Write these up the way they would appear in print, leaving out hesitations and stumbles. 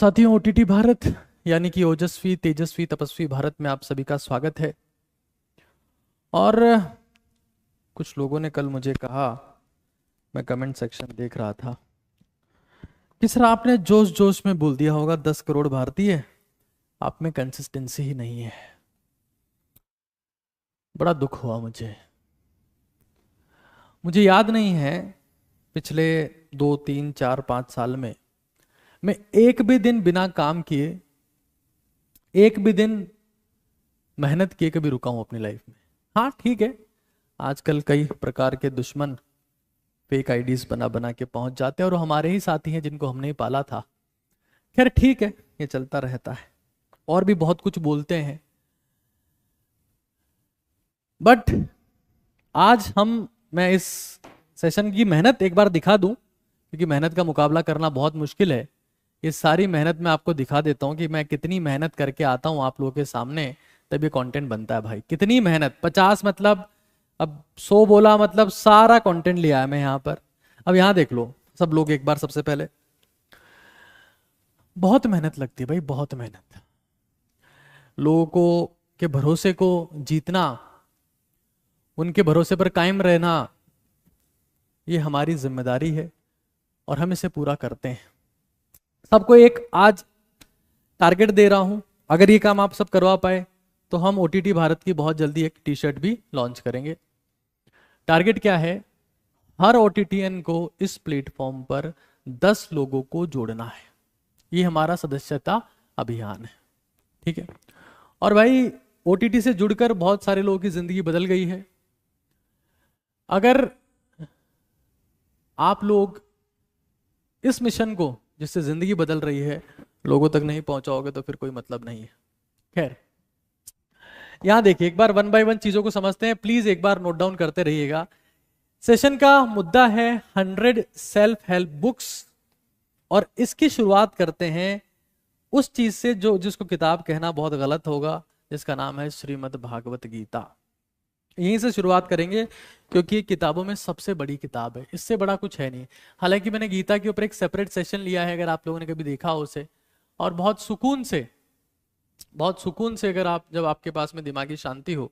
साथियों, ओटीटी भारत यानी कि ओजस्वी तेजस्वी तपस्वी भारत में आप सभी का स्वागत है। और कुछ लोगों ने कल मुझे कहा, मैं कमेंट सेक्शन देख रहा था कि सर आपने जोश जोश में बोल दिया होगा 10 करोड़ भारतीय, आप में कंसिस्टेंसी ही नहीं है। बड़ा दुख हुआ मुझे याद नहीं है पिछले 2 3 4 5 साल में मैं एक भी दिन बिना काम किए, एक भी दिन मेहनत किए कभी रुका हूं अपनी लाइफ में। हाँ ठीक है, आजकल कई प्रकार के दुश्मन फेक आईडीज बना बना के पहुंच जाते हैं और वो हमारे ही साथी हैं जिनको हमने ही पाला था। खैर ठीक है, ये चलता रहता है। और भी बहुत कुछ बोलते हैं, बट आज मैं इस सेशन की मेहनत एक बार दिखा दूं, क्योंकि मेहनत का मुकाबला करना बहुत मुश्किल है। इस सारी मेहनत में आपको दिखा देता हूं कि मैं कितनी मेहनत करके आता हूं आप लोगों के सामने, तब ये कंटेंट बनता है भाई। कितनी मेहनत, 50 मतलब, अब 100 बोला मतलब सारा कंटेंट लिया है मैं यहाँ पर। अब यहाँ देख लो सब लोग एक बार, सबसे पहले बहुत मेहनत लगती है भाई, बहुत मेहनत। लोगों को के भरोसे को जीतना, उनके भरोसे पर कायम रहना, ये हमारी जिम्मेदारी है और हम इसे पूरा करते हैं। सबको एक आज टारगेट दे रहा हूं, अगर ये काम आप सब करवा पाए तो हम ओटीटी भारत की बहुत जल्दी एक टी शर्ट भी लॉन्च करेंगे। टारगेट क्या है? हर ओटीटीएन को इस प्लेटफॉर्म पर 10 लोगों को जोड़ना है। ये हमारा सदस्यता अभियान है, ठीक है। और भाई ओटीटी से जुड़कर बहुत सारे लोगों की जिंदगी बदल गई है। अगर आप लोग इस मिशन को, जिससे जिंदगी बदल रही है, लोगों तक नहीं पहुंचाओगे तो फिर कोई मतलब नहीं है। खैर, यहां देखिए, एक बार वन बाय वन चीजों को समझते हैं। प्लीज एक बार नोट डाउन करते रहिएगा। सेशन का मुद्दा है 100 सेल्फ हेल्प बुक्स, और इसकी शुरुआत करते हैं उस चीज से जो जिसको किताब कहना बहुत गलत होगा, जिसका नाम है श्रीमद् भागवत गीता। यहीं से शुरुआत करेंगे क्योंकि ये किताबों में सबसे बड़ी किताब है, इससे बड़ा कुछ है नहीं। हालांकि मैंने गीता के ऊपर एक सेपरेट सेशन लिया है, अगर आप लोगों ने कभी देखा हो उसे, और बहुत सुकून से अगर आप, जब आपके पास में दिमागी शांति हो,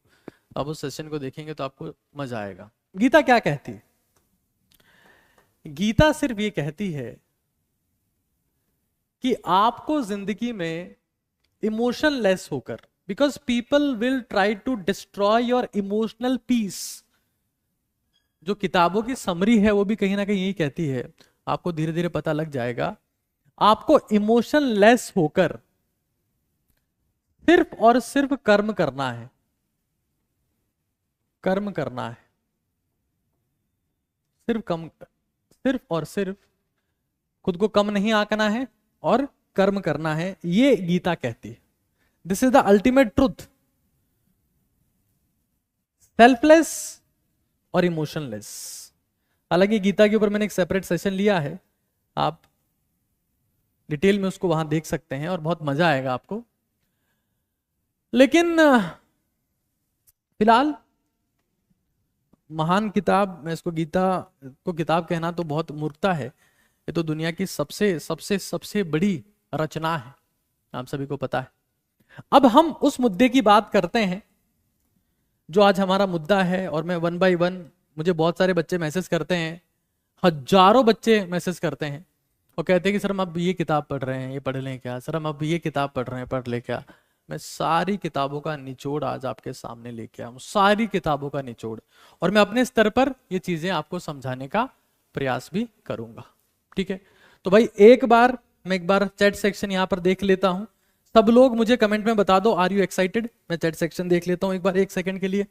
आप उस सेशन को देखेंगे तो आपको मजा आएगा। गीता क्या कहती है? गीता सिर्फ ये कहती है कि आपको जिंदगी में इमोशनलेस होकर, because people will try to destroy your emotional peace. जो किताबों की समरी है वो भी कहीं ना कहीं यही कहती है, आपको धीरे धीरे पता लग जाएगा। आपको इमोशनलेस होकर सिर्फ और सिर्फ कर्म करना है, कर्म करना है, सिर्फ और सिर्फ खुद को कम नहीं आंकना है और कर्म करना है। ये गीता कहती है। This is the ultimate truth. Selfless और इमोशनलेस। हालांकि गीता के ऊपर मैंने एक सेपरेट सेशन लिया है, आप डिटेल में उसको वहां देख सकते हैं और बहुत मजा आएगा आपको। लेकिन फिलहाल महान किताब, मैं इसको गीता को किताब कहना तो बहुत मूर्खता है। ये तो दुनिया की सबसे सबसे सबसे बड़ी रचना है, आप सभी को पता है। अब हम उस मुद्दे की बात करते हैं जो आज हमारा मुद्दा है। और मैं वन बाय वन, मुझे बहुत सारे बच्चे मैसेज करते हैं, हजारों बच्चे मैसेज करते हैं और कहते हैं कि सर हम अब ये किताब पढ़ रहे हैं, ये पढ़ लें क्या? सर हम अब ये किताब पढ़ रहे हैं, पढ़ ले क्या? मैं सारी किताबों का निचोड़ आज आपके सामने लेके आया हूं, सारी किताबों का निचोड़। और मैं अपने स्तर पर ये चीजें आपको समझाने का प्रयास भी करूंगा, ठीक है। तो भाई एक बार चैट सेक्शन यहां पर देख लेता हूं। सब लोग मुझे कमेंट में बता दो, आर यू एक्साइटेड? मैं चैट सेक्शन देख लेता हूं एक बार, 1 सेकंड के लिए।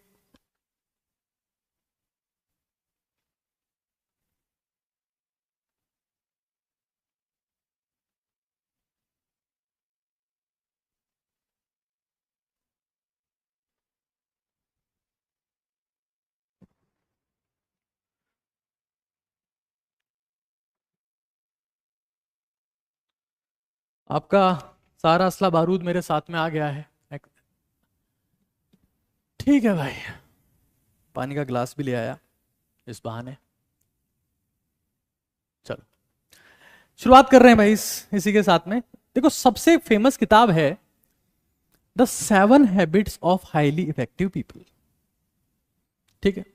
आपका सारा असला बारूद मेरे साथ में आ गया है, ठीक है भाई। पानी का ग्लास भी ले आया इस बहाने। चलो शुरुआत कर रहे हैं भाई इसी के साथ में। देखो सबसे फेमस किताब है the 7 habits of highly effective people, ठीक है।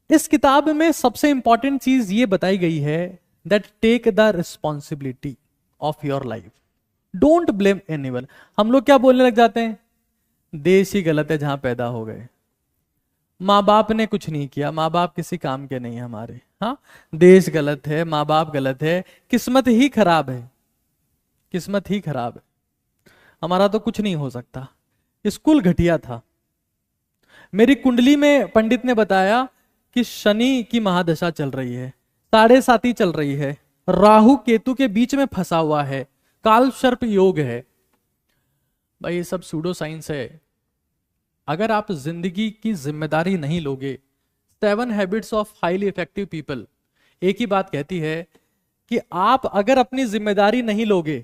इस किताब में सबसे इंपॉर्टेंट चीज ये बताई गई है that take the responsibility of your life, don't blame anyone. हम लोग क्या बोलने लग जाते हैं, देश ही गलत है जहां पैदा हो गए, माँ बाप ने कुछ नहीं किया, माँ बाप किसी काम के नहीं हमारे, हाँ देश गलत है, माँ बाप गलत है, किस्मत ही खराब है, किस्मत ही खराब है, हमारा तो कुछ नहीं हो सकता, स्कूल घटिया था। मेरी कुंडली में पंडित ने बताया कि शनि की महादशा चल रही है, 7.5 चल रही है, राहु केतु के बीच में फंसा हुआ है, काल सर्प योग है। भाई ये सब सूडो साइंस है। अगर आप जिंदगी की जिम्मेदारी नहीं लोगे, 7 habits of highly effective people एक ही बात कहती है कि आप अगर अपनी जिम्मेदारी नहीं लोगे,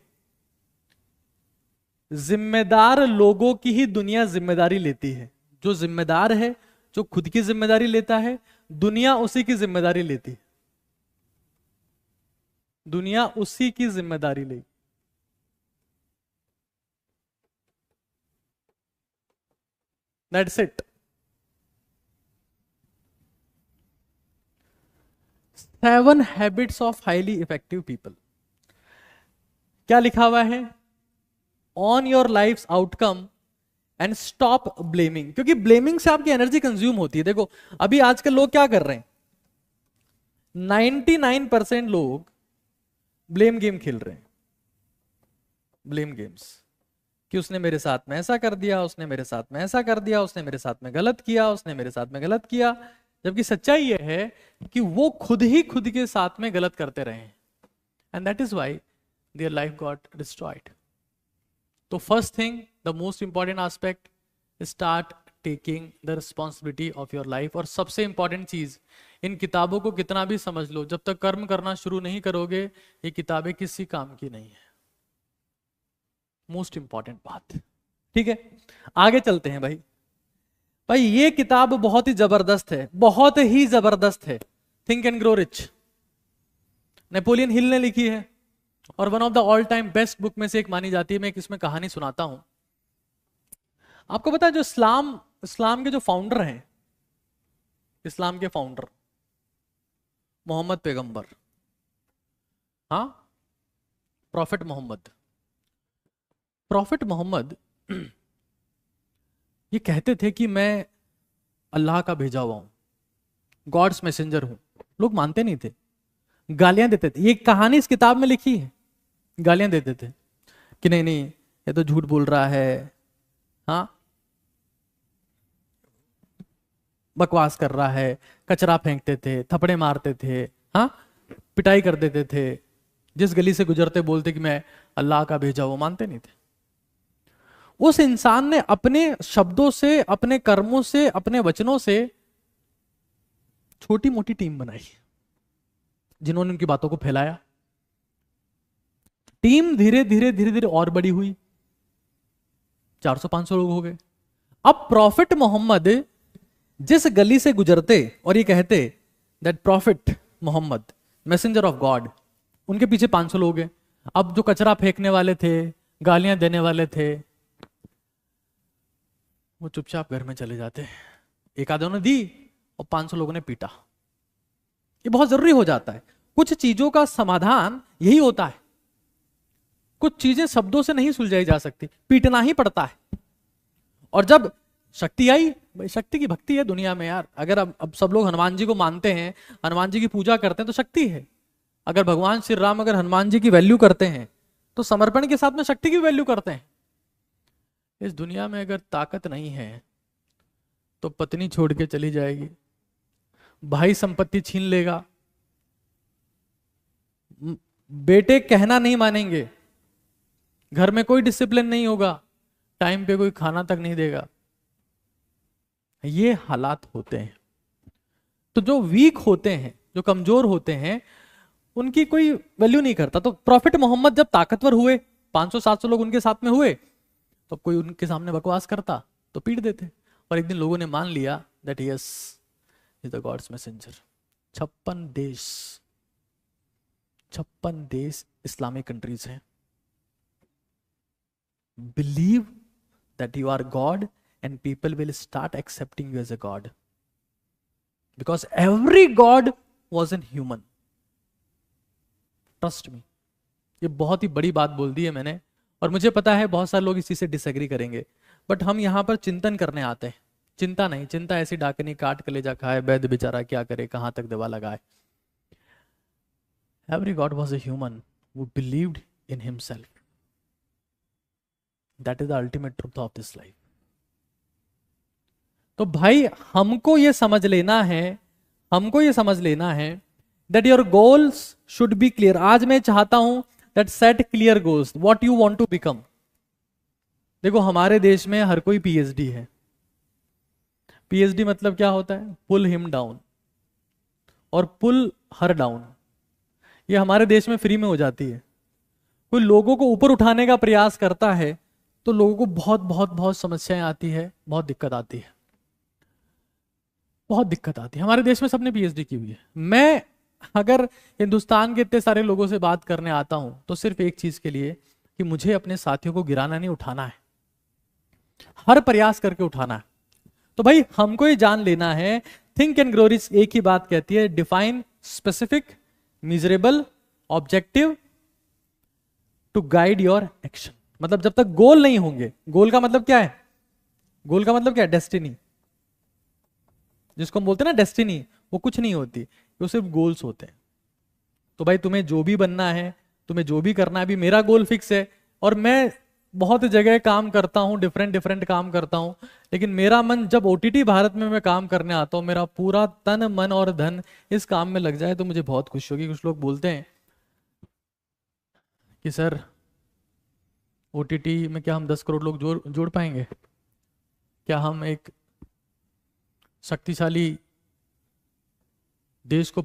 जिम्मेदार लोगों की ही दुनिया जिम्मेदारी लेती है। जो जिम्मेदार है, जो खुद की जिम्मेदारी लेता है, दुनिया उसी की जिम्मेदारी लेती है, दुनिया उसी की जिम्मेदारी लेगी। That's it. 7 habits of highly effective people. क्या लिखा हुआ है, on your life outcome and stop blaming, क्योंकि ब्लेमिंग से आपकी एनर्जी कंज्यूम होती है। देखो अभी आजकल लोग क्या कर रहे हैं, 99% लोग ब्लेम गेम खेल रहे हैं, ब्लेम गेम्स, कि उसने मेरे साथ में ऐसा कर दिया, उसने मेरे साथ में ऐसा कर दिया, उसने मेरे साथ में गलत किया, उसने मेरे साथ में गलत किया। जबकि सच्चाई यह है कि वो खुद ही खुद के साथ में गलत करते रहे हैं, and that is why their life got destroyed. तो first thing, the most important aspect, start taking the responsibility of your life. और सबसे इंपॉर्टेंट चीज, इन किताबों को कितना भी समझ लो, जब तक कर्म करना शुरू नहीं करोगे ये किताबें किसी काम की नहीं है। मोस्ट इंपॉर्टेंट बात, ठीक है। आगे चलते हैं भाई। भाई ये किताब बहुत ही जबरदस्त है, बहुत ही जबरदस्त है, think and grow rich, Napoleon Hill ने लिखी है और one of the all time best book में से एक मानी जाती है। मैं इसमें कहानी सुनाता हूं आपको। पता है जो इस्लाम के जो फाउंडर हैं, इस्लाम के फाउंडर मोहम्मद पैगंबर, हाँ प्रॉफिट मोहम्मद, प्रॉफिट मोहम्मद ये कहते थे कि मैं अल्लाह का भेजा हुआ हूं, गॉड्स मैसेंजर हूं। लोग मानते नहीं थे, गालियां देते थे। ये कहानी इस किताब में लिखी है, गालियां देते थे कि नहीं नहीं ये तो झूठ बोल रहा है, हाँ बकवास कर रहा है, कचरा फेंकते थे, थपड़े मारते थे, हाँ पिटाई कर देते थे। जिस गली से गुजरते बोलते कि मैं अल्लाह का भेजा, वो मानते नहीं थे। उस इंसान ने अपने शब्दों से, अपने कर्मों से, अपने वचनों से छोटी मोटी टीम बनाई, जिन्होंने उनकी बातों को फैलाया। टीम धीरे धीरे धीरे धीरे और बड़ी हुई, 400-500 लोग हो गए। अब प्रॉफिट मोहम्मद जिस गली से गुजरते और ये कहते that prophet Mohammed messenger of God, उनके पीछे 500 लोग हैं। अब जो कचरा फेंकने वाले थे, गालियां देने वाले थे, वो चुपचाप घर में चले जाते। एक आधों ने दी और 500 लोगों ने पीटा। ये बहुत जरूरी हो जाता है। कुछ चीजों का समाधान यही होता है, कुछ चीजें शब्दों से नहीं सुलझाई जा सकती, पीटना ही पड़ता है। और जब शक्ति आई, भाई शक्ति की भक्ति है दुनिया में यार। अगर अब सब लोग हनुमान जी को मानते हैं, हनुमान जी की पूजा करते हैं, तो शक्ति है। अगर भगवान श्री राम अगर हनुमान जी की वैल्यू करते हैं, तो समर्पण के साथ में शक्ति की वैल्यू करते हैं। इस दुनिया में अगर ताकत नहीं है तो पत्नी छोड़ के चली जाएगी, भाई संपत्ति छीन लेगा, बेटे कहना नहीं मानेंगे, घर में कोई डिसिप्लिन नहीं होगा, टाइम पे कोई खाना तक नहीं देगा। ये हालात होते हैं। तो जो वीक होते हैं, जो कमजोर होते हैं, उनकी कोई वैल्यू नहीं करता। तो प्रॉफिट मोहम्मद जब ताकतवर हुए, 500-700 लोग उनके साथ में हुए, तो कोई उनके सामने बकवास करता तो पीट देते। और एक दिन लोगों ने मान लिया that yes is the God's messenger. 56 देश इस्लामिक कंट्रीज हैं। Believe that you are God and people will start accepting you as a God, because every God was an human. Trust me, ये बहुत ही बड़ी बात बोल दी है मैंने, और मुझे पता है बहुत सारे लोग इसी से डिसएग्री करेंगे, बट हम यहां पर चिंतन करने आते हैं। चिंता नहीं, चिंता ऐसी डाकनी काट कलेजा खाए, वैद बेचारा क्या करे, कहां तक दवा लगाए। Every God was a human who believed in himself. That is the ultimate truth of this life. तो भाई हमको ये समझ लेना है, हमको ये समझ लेना है that your goals should be clear. आज मैं चाहता हूं that set clear goals, what you want to become. देखो हमारे देश में हर कोई पीएचडी है। पीएचडी मतलब क्या होता है? पुल हिम डाउन और पुल हर डाउन। ये हमारे देश में फ्री में हो जाती है। कोई लोगों को ऊपर उठाने का प्रयास करता है तो लोगों को बहुत बहुत बहुत समस्याएं आती है, बहुत दिक्कत आती है, बहुत दिक्कत आती है। हमारे देश में सबने पीएचडी की हुई है। मैं अगर हिंदुस्तान के इतने सारे लोगों से बात करने आता हूं तो सिर्फ एक चीज के लिए कि मुझे अपने साथियों को गिराना नहीं, उठाना है, हर प्रयास करके उठाना है। तो भाई हमको ये जान लेना है, थिंक एंड ग्रो रिच एक ही बात कहती है, define specific miserable objective to guide your action. मतलब जब तक गोल नहीं होंगे, गोल का मतलब क्या है? गोल का मतलब क्या है? डेस्टिनी, जिसको हम बोलते हैं ना डेस्टिनी, वो कुछ नहीं होती, वो सिर्फ गोल्स होते हैं। तो भाई तुम्हें जो भी बनना है, तुम्हें जो भी करना है, अभी मेरा गोल फिक्स है और मैं बहुत जगह काम करता हूं, डिफरेंट डिफरेंट काम करता हूं, लेकिन मेरा मन जब ओटीटी भारत में मैं काम करने आता हूं, मेरा पूरा तन मन और धन इस काम में लग जाए तो मुझे बहुत खुशी होगी। कुछ लोग बोलते हैं कि सर ओटीटी में क्या हम 10 करोड़ लोग जोड़ पाएंगे? क्या हम एक शक्तिशाली देश को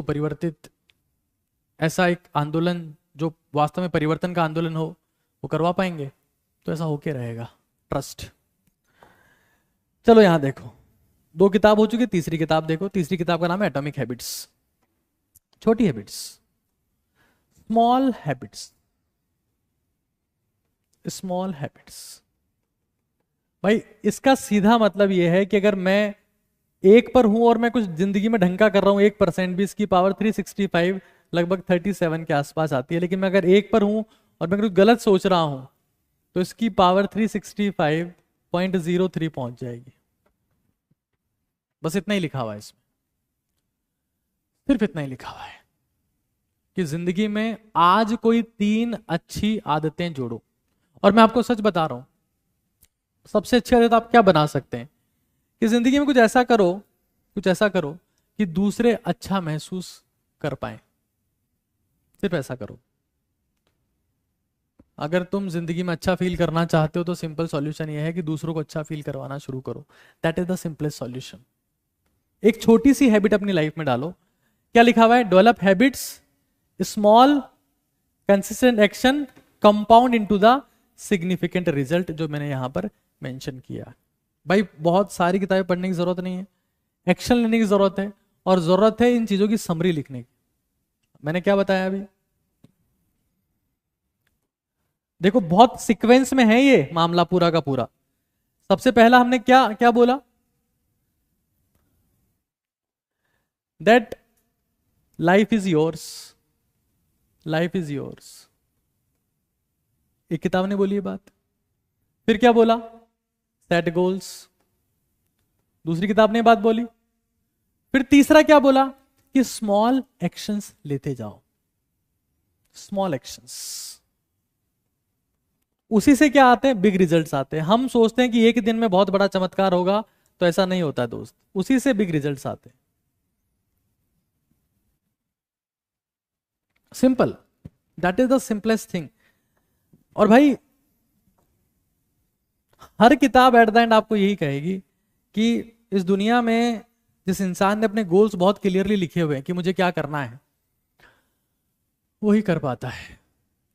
परिवर्तित ऐसा एक आंदोलन जो वास्तव में परिवर्तन का आंदोलन हो, वो करवा पाएंगे? तो ऐसा होके रहेगा, ट्रस्ट। चलो यहां देखो, 2 किताब हो चुकी, तीसरी किताब देखो। तीसरी किताब का नाम है एटॉमिक हैबिट्स। छोटी habits, small habits, small habits. भाई इसका सीधा मतलब यह है कि अगर मैं 1 पर हूं और मैं कुछ जिंदगी में ढंग का कर रहा हूं, 1% भी, इसकी पावर 365 लगभग 37 के आसपास आती है। लेकिन मैं अगर 1 पर हूं और मैं कुछ गलत सोच रहा हूं तो इसकी पावर 365.03 पहुंच जाएगी। बस इतना ही लिखा हुआ है इसमें, सिर्फ इतना ही लिखा हुआ है कि जिंदगी में आज कोई 3 अच्छी आदतें जोड़ो। और मैं आपको सच बता रहा हूं, सबसे अच्छी आदत आप क्या बना सकते हैं कि जिंदगी में कुछ ऐसा करो कि दूसरे अच्छा महसूस कर पाए। सिर्फ ऐसा करो। अगर तुम जिंदगी में अच्छा फील करना चाहते हो तो सिंपल सॉल्यूशन यह है कि दूसरों को अच्छा फील करवाना शुरू करो। That is the simplest solution. एक छोटी सी हैबिट अपनी लाइफ में डालो। क्या लिखा हुआ है? Develop habits, small consistent action compound into the significant result, जो मैंने यहां पर मेंशन किया। भाई बहुत सारी किताबें पढ़ने की जरूरत नहीं है, एक्शन लेने की जरूरत है, और जरूरत है इन चीजों की समरी लिखने की। मैंने क्या बताया अभी? देखो बहुत सीक्वेंस में है ये मामला पूरा का पूरा। सबसे पहला हमने क्या क्या बोला? That life is yours, life is yours. एक किताब ने बोली ये बात। फिर क्या बोला? Set goals. दूसरी किताब ने बात बोली। फिर तीसरा क्या बोला? कि स्मॉल एक्शंस लेते जाओ, स्मॉल एक्शंस। उसी से क्या आते हैं? बिग रिजल्ट्स आते हैं। हम सोचते हैं कि एक दिन में बहुत बड़ा चमत्कार होगा, तो ऐसा नहीं होता दोस्त। उसी से बिग रिजल्ट्स आते हैं। Simple, that is the simplest thing. और भाई हर किताब एट द एंड आपको यही कहेगी कि इस दुनिया में जिस इंसान ने अपने गोल्स बहुत क्लियरली लिखे हुए हैं कि मुझे क्या करना है, वही कर पाता है।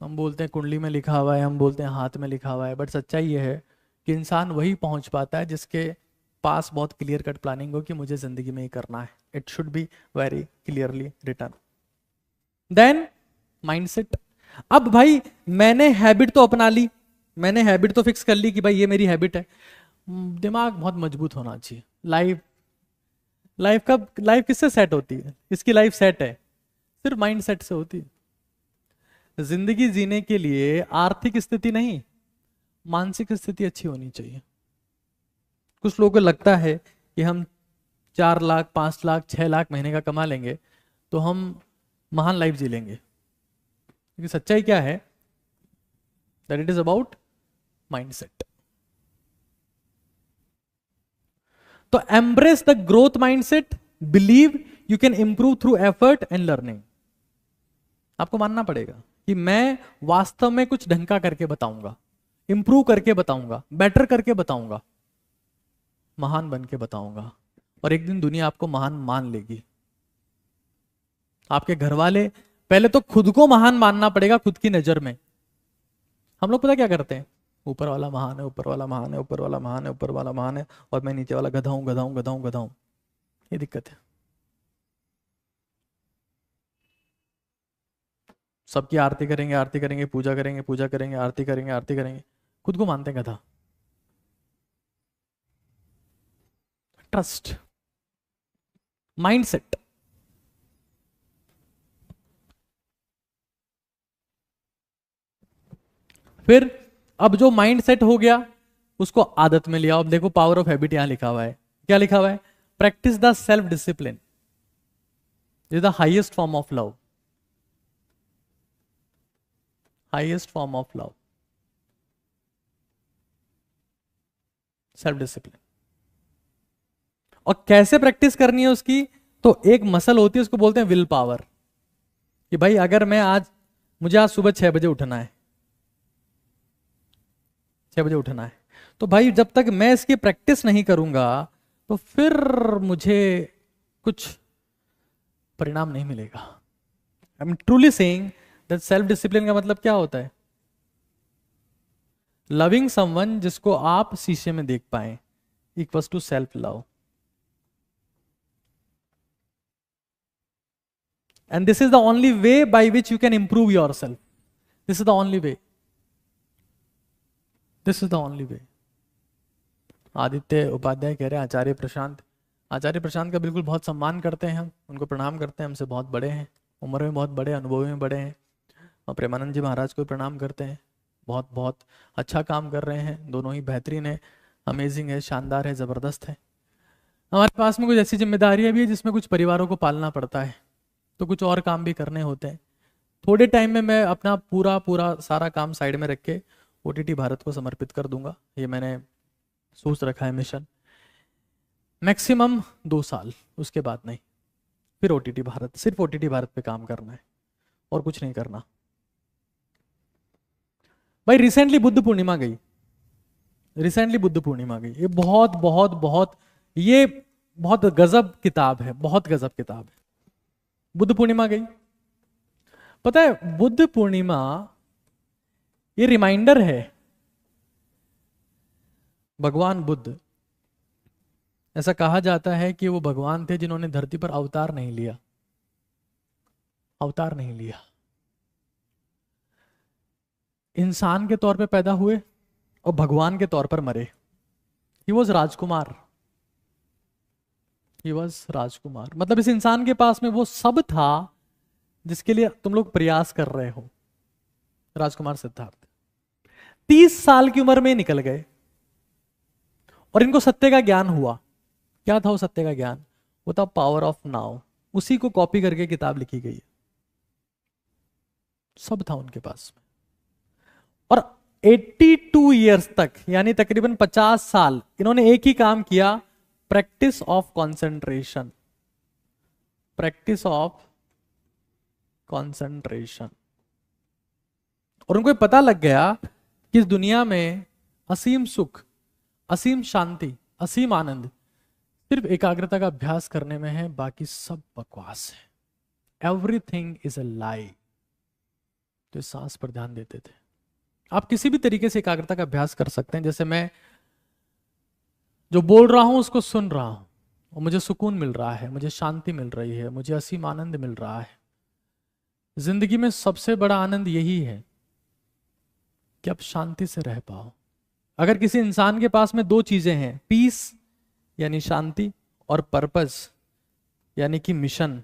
हम बोलते हैं कुंडली में लिखा हुआ है, हम बोलते हैं हाथ में लिखा हुआ है, बट सच्चाई ये है कि इंसान वही पहुंच पाता है जिसके पास बहुत क्लियर कट प्लानिंग हो कि मुझे जिंदगी में ये करना है। It should be very clearly written. Then mindset. अब भाई मैंने हैबिट तो अपना ली, मैंने हैबिट तो फिक्स कर ली कि भाई ये मेरी हैबिट है। दिमाग बहुत मजबूत होना चाहिए। लाइफ लाइफ किससे सेट होती है? इसकी लाइफ सेट है सिर्फ माइंड सेट से होती है। जिंदगी जीने के लिए आर्थिक स्थिति नहीं, मानसिक स्थिति अच्छी होनी चाहिए। कुछ लोगों को लगता है कि हम 4 लाख 5 लाख 6 लाख महीने का कमा लेंगे तो हम महान लाइफ जी लेंगे, क्योंकि सच्चाई क्या है? That it is about mindset. तो embrace the growth mindset, believe you can improve through effort and learning. आपको मानना पड़ेगा कि मैं वास्तव में कुछ ढंग का करके बताऊंगा, इंप्रूव करके बताऊंगा, बेटर करके बताऊंगा, महान बन के बताऊंगा, और एक दिन दुनिया आपको महान मान लेगी। आपके घर वाले, पहले तो खुद को महान मानना पड़ेगा खुद की नजर में। हम लोग पता क्या करते हैं? ऊपर वाला महान है, ऊपर वाला महान है, ऊपर वाला महान है, ऊपर वाला महान है, और मैं नीचे वाला गधा हूं, गधा हूं, गधा हूं, गधा हूं। ये दिक्कत है। सबकी आरती करेंगे, आरती करेंगे, पूजा करेंगे, पूजा करेंगे, आरती करेंगे, आरती करेंगे, खुद को मानते हैं गधा। Trust, mindset. फिर अब जो माइंड सेट हो गया उसको आदत में लिया। अब देखो पावर ऑफ हैबिट यहां लिखा हुआ है। क्या लिखा हुआ है? Practice the self discipline is the highest form of love. Highest form of love, self discipline. और कैसे प्रैक्टिस करनी है उसकी? तो एक मसल होती है, उसको बोलते हैं विल पावर। कि भाई अगर मुझे आज सुबह 6 बजे उठना है, 6 बजे उठना है, तो भाई जब तक मैं इसकी प्रैक्टिस नहीं करूंगा तो फिर मुझे कुछ परिणाम नहीं मिलेगा। I am truly saying that self discipline का मतलब क्या होता है? लविंग समवन जिसको आप शीशे में देख पाए, equals to self love. And this is the only way by which you can improve your self. This is the only way, this is the only way. Aditya Upadhyay कह रहे हैं आचार्य प्रशांत का बिल्कुल बहुत सम्मान करते हैं हम, उनको प्रणाम करते हैं, हमसे बहुत बड़े हैं, उम्र में बहुत बड़े, अनुभव में बड़े हैं। और प्रेमानंद जी महाराज को प्रणाम करते हैं, बहुत बहुत अच्छा काम कर रहे हैं, दोनों ही बेहतरीन है, अमेजिंग है, शानदार है, ज़बरदस्त है। हमारे पास में कुछ ऐसी जिम्मेदारियां भी है जिसमें कुछ परिवारों को पालना पड़ता है, तो कुछ और काम भी करने होते हैं। थोड़े टाइम में मैं अपना पूरा सारा काम साइड में रख के OTT भारत को समर्पित कर दूंगा। ये मैंने सोच रखा है मिशन। मैक्सिमम 2 साल, उसके बाद नहीं। फिर OTT भारत, सिर्फ OTT भारत पे काम करना है और कुछ नहीं करना। भाई रिसेंटली बुद्ध पूर्णिमा गई, ये बहुत बहुत बहुत, ये बहुत गजब किताब है, बहुत गजब किताब है। बुद्ध पूर्णिमा गई। पता है बुद्ध पूर्णिमा ये रिमाइंडर है, भगवान बुद्ध, ऐसा कहा जाता है कि वो भगवान थे जिन्होंने धरती पर अवतार नहीं लिया। इंसान के तौर पे पैदा हुए और भगवान के तौर पर मरे। ही वॉज राजकुमार, मतलब इस इंसान के पास में वो सब था जिसके लिए तुम लोग प्रयास कर रहे हो। राजकुमार सिद्धार्थ 30 साल की उम्र में निकल गए और इनको सत्य का ज्ञान हुआ। क्या था वो सत्य का ज्ञान? वो था पावर ऑफ नाउ। उसी को कॉपी करके किताब लिखी गई है। सब था उनके पास में। और 82 ईयर्स तक, यानी तकरीबन 50 साल इन्होंने एक ही काम किया, प्रैक्टिस ऑफ कंसंट्रेशन। और उनको पता लग गया कि इस दुनिया में असीम सुख, असीम शांति, असीम आनंद सिर्फ एकाग्रता का अभ्यास करने में है, बाकी सब बकवास है। एवरीथिंग इज अ लाई। तो इस सांस पर ध्यान देते थे। आप किसी भी तरीके से एकाग्रता का अभ्यास कर सकते हैं। जैसे मैं जो बोल रहा हूं उसको सुन रहा हूं और मुझे सुकून मिल रहा है, मुझे शांति मिल रही है, मुझे असीम आनंद मिल रहा है। जिंदगी में सबसे बड़ा आनंद यही है कि आप शांति से रह पाओ। अगर किसी इंसान के पास में दो चीजें हैं, पीस यानी शांति और पर्पस यानी कि मिशन,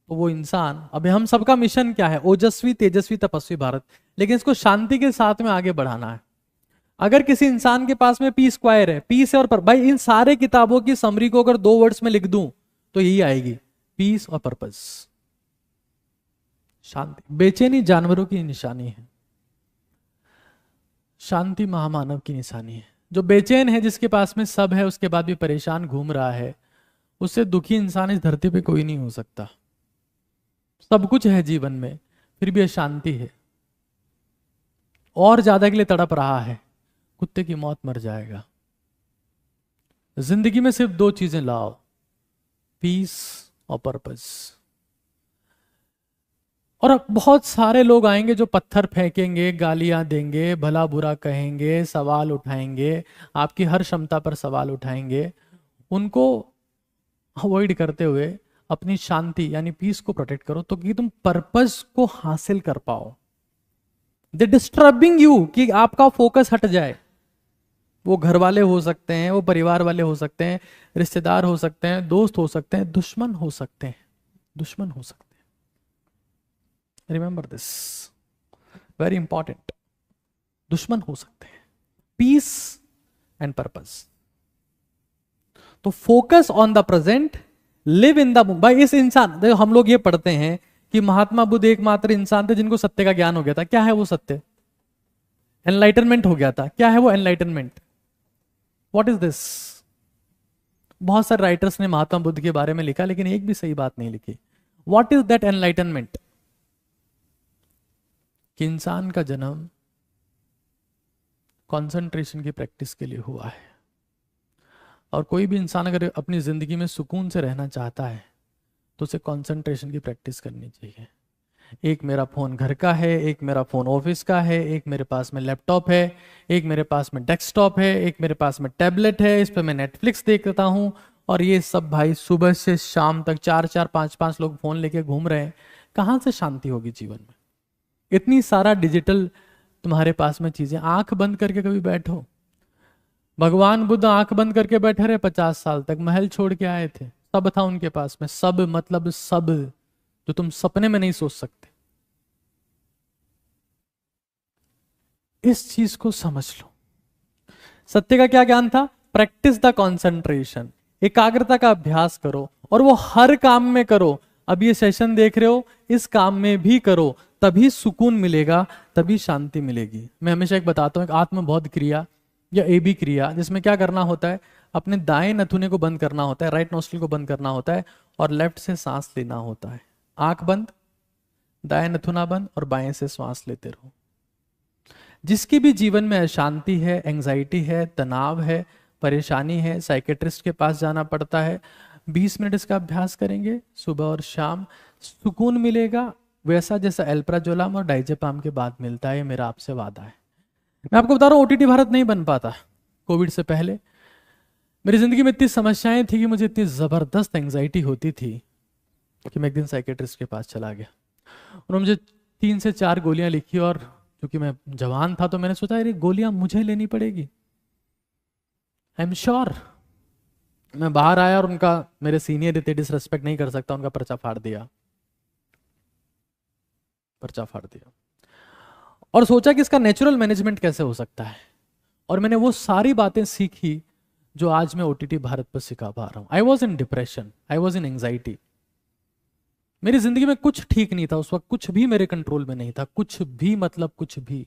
तो वो इंसान, अभी हम सबका मिशन क्या है? ओजस्वी तेजस्वी तपस्वी भारत, लेकिन इसको शांति के साथ में आगे बढ़ाना है। अगर किसी इंसान के पास में पी स्क्वायर है, पीस है और भाई इन सारे किताबों की समरी को अगर 2 वर्ड्स में लिख दूं तो यही आएगी, पीस और पर्पस, शांति। बेचैनी जानवरों की निशानी है, शांति महामानव की निशानी है। जो बेचैन है, जिसके पास में सब है उसके बाद भी परेशान घूम रहा है, उससे दुखी इंसान इस धरती पे कोई नहीं हो सकता। सब कुछ है जीवन में, फिर भी अशांति है, और ज्यादा के लिए तड़प रहा है, कुत्ते की मौत मर जाएगा। जिंदगी में सिर्फ 2 चीजें लाओ, पीस और पर्पस। और अब बहुत सारे लोग आएंगे जो पत्थर फेंकेंगे, गालियां देंगे, भला बुरा कहेंगे, सवाल उठाएंगे, आपकी हर क्षमता पर सवाल उठाएंगे। उनको अवॉइड करते हुए अपनी शांति यानी पीस को प्रोटेक्ट करो, तो कि तुम पर्पस को हासिल कर पाओ। दे डिस्टर्बिंग यू, कि आपका फोकस हट जाए। वो घर वाले हो सकते हैं, वो परिवार वाले हो सकते हैं, रिश्तेदार हो सकते हैं, दोस्त हो सकते हैं, दुश्मन हो सकते हैं, दुश्मन हो सकते हैं। Remember this, very important. दुश्मन हो सकते हैं। Peace and purpose. तो focus on the present, live in the. भाई इस इंसान, देखो हम लोग ये पढ़ते हैं कि महात्मा बुद्ध एकमात्र इंसान थे जिनको सत्य का ज्ञान हो गया था। क्या है वो सत्य? एनलाइटनमेंट हो गया था। क्या है वो एनलाइटनमेंट? What is this? बहुत सारे राइटर्स ने महात्मा बुद्ध के बारे में लिखा, लेकिन एक भी सही बात नहीं लिखी। What is that enlightenment? कि इंसान का जन्म कंसंट्रेशन की प्रैक्टिस के लिए हुआ है, और कोई भी इंसान अगर अपनी जिंदगी में सुकून से रहना चाहता है तो उसे कंसंट्रेशन की प्रैक्टिस करनी चाहिए। एक मेरा फोन घर का है, एक मेरा फोन ऑफिस का है, एक मेरे पास में लैपटॉप है, एक मेरे पास में डेस्कटॉप है, एक मेरे पास में टैबलेट है, इस पर मैं नेटफ्लिक्स देखता हूं। और ये सब भाई सुबह से शाम तक 4-4 5-5 लोग फोन लेके घूम रहे हैं। कहां से शांति होगी जीवन में? इतनी सारा डिजिटल तुम्हारे पास में चीजें। आंख बंद करके कभी बैठो। भगवान बुद्ध आंख बंद करके बैठे रहे 50 साल तक, महल छोड़ के आए थे, सब था उनके पास में, सब मतलब सब, जो तुम सपने में नहीं सोच सकते। इस चीज को समझ लो। सत्य का क्या ज्ञान था? प्रैक्टिस द कंसंट्रेशन, एकाग्रता का अभ्यास करो, और वो हर काम में करो। अब ये सेशन देख रहे हो, इस काम में भी करो, तभी सुकून मिलेगा, तभी शांति मिलेगी। मैं हमेशा एक बताता हूं, एक आत्मबोध क्रिया या एबी क्रिया, जिसमें क्या करना होता है? अपने दाएं नथुने को बंद करना होता है, राइट नोस्ट्रिल को बंद करना होता है, और लेफ्ट से सांस लेना होता है। आंख बंद, दाएं नथुना बंद, और बाएं से सांस लेते रहो। जिसकी भी जीवन में अशांति है, एंजाइटी है, तनाव है, परेशानी है, साइकेट्रिस्ट के पास जाना पड़ता है, 20 मिनट इसका अभ्यास करेंगे सुबह और शाम, सुकून मिलेगा, वैसा जैसा एल्प्राजोलम और डाइजेपाम के बाद मिलता है। मेरा आपसे वादा है। मैं आपको बता रहा हूं, ओटीटी भारत नहीं बन पाता कोविड से पहले। मेरी जिंदगी में इतनी समस्याएं थी कि मुझे इतनी जबरदस्त एंजाइटी होती थी कि मैं एक दिन साइकेट्रिस्ट के पास चला गया। उन्होंने मुझे 3 से 4 गोलियां लिखी, और क्योंकि मैं जवान था तो मैंने सोचा ये गोलियां मुझे लेनी पड़ेगी, आई एम श्योर। मैं बाहर आया और उनका, मेरे सीनियर थे, डिसरेस्पेक्ट नहीं कर सकता, उनका पर्चा फाड़ दिया, पर्चा फाड़ दिया। और सोचा कि इसका नेचुरल मैनेजमेंट कैसे हो सकता है, और मैंने वो सारी बातें सीखी जो आज मैं ओटीटी भारत पर सिखा पा रहा हूं। I was in depression, I was in anxiety. मेरी जिंदगी में कुछ ठीक नहीं था उस वक्त, कुछ भी मेरे कंट्रोल में नहीं था, कुछ भी मतलब कुछ भी।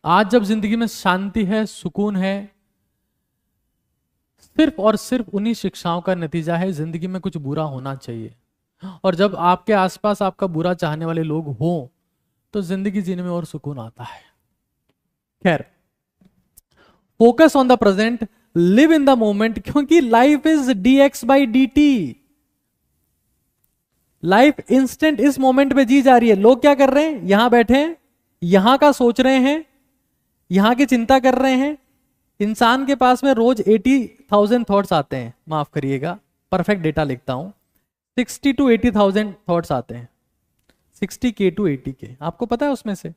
आज जब जिंदगी में शांति है, सुकून है, सिर्फ और सिर्फ उन्हीं शिक्षाओं का नतीजा है। जिंदगी में कुछ बुरा होना चाहिए, और जब आपके आसपास आपका बुरा चाहने वाले लोग हों तो जिंदगी जीने में और सुकून आता है। खैर, focus on the present, live in the moment, क्योंकि life is dx/dt। Life instant इस मोमेंट पे जी जा रही है। लोग क्या कर रहे हैं? यहां बैठे हैं, यहां का सोच रहे हैं, यहां की चिंता कर रहे हैं। इंसान के पास में रोज 80,000 थॉट्स आते हैं, माफ करिएगा परफेक्ट डेटा लिखता हूं, 60 to 80,000 थॉट्स आते हैं। 60K to 80K, आपको पता है उसमें से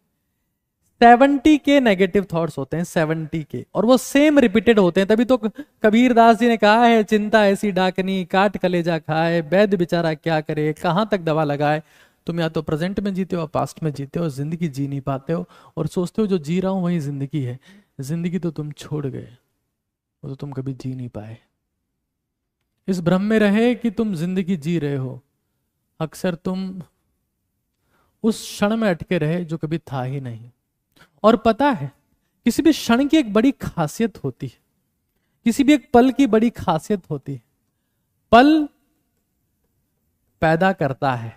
70K नेगेटिव थॉट्स होते हैं, 70K, और वो सेम रिपीटेड होते हैं। तभी तो कबीर दास जी ने कहा है, चिंता ऐसी डाकनी काट कलेजा खाए, वैद्य बेचारा क्या करे कहां तक दवा लगाए। तुम या तो प्रेजेंट में जीते हो, पास्ट में जीते हो, जिंदगी जी नहीं पाते हो और सोचते हो जो जी रहा हूं वही जिंदगी है। जिंदगी तो तुम छोड़ गए, वो तो तुम कभी जी नहीं पाए। इस भ्रम में रहे कि तुम जिंदगी जी रहे हो, अक्सर तुम उस क्षण में अटके रहे जो कभी था ही नहीं। और पता है, किसी भी क्षण की एक बड़ी खासियत होती है, किसी भी एक पल की बड़ी खासियत होती है। पल पैदा करता है,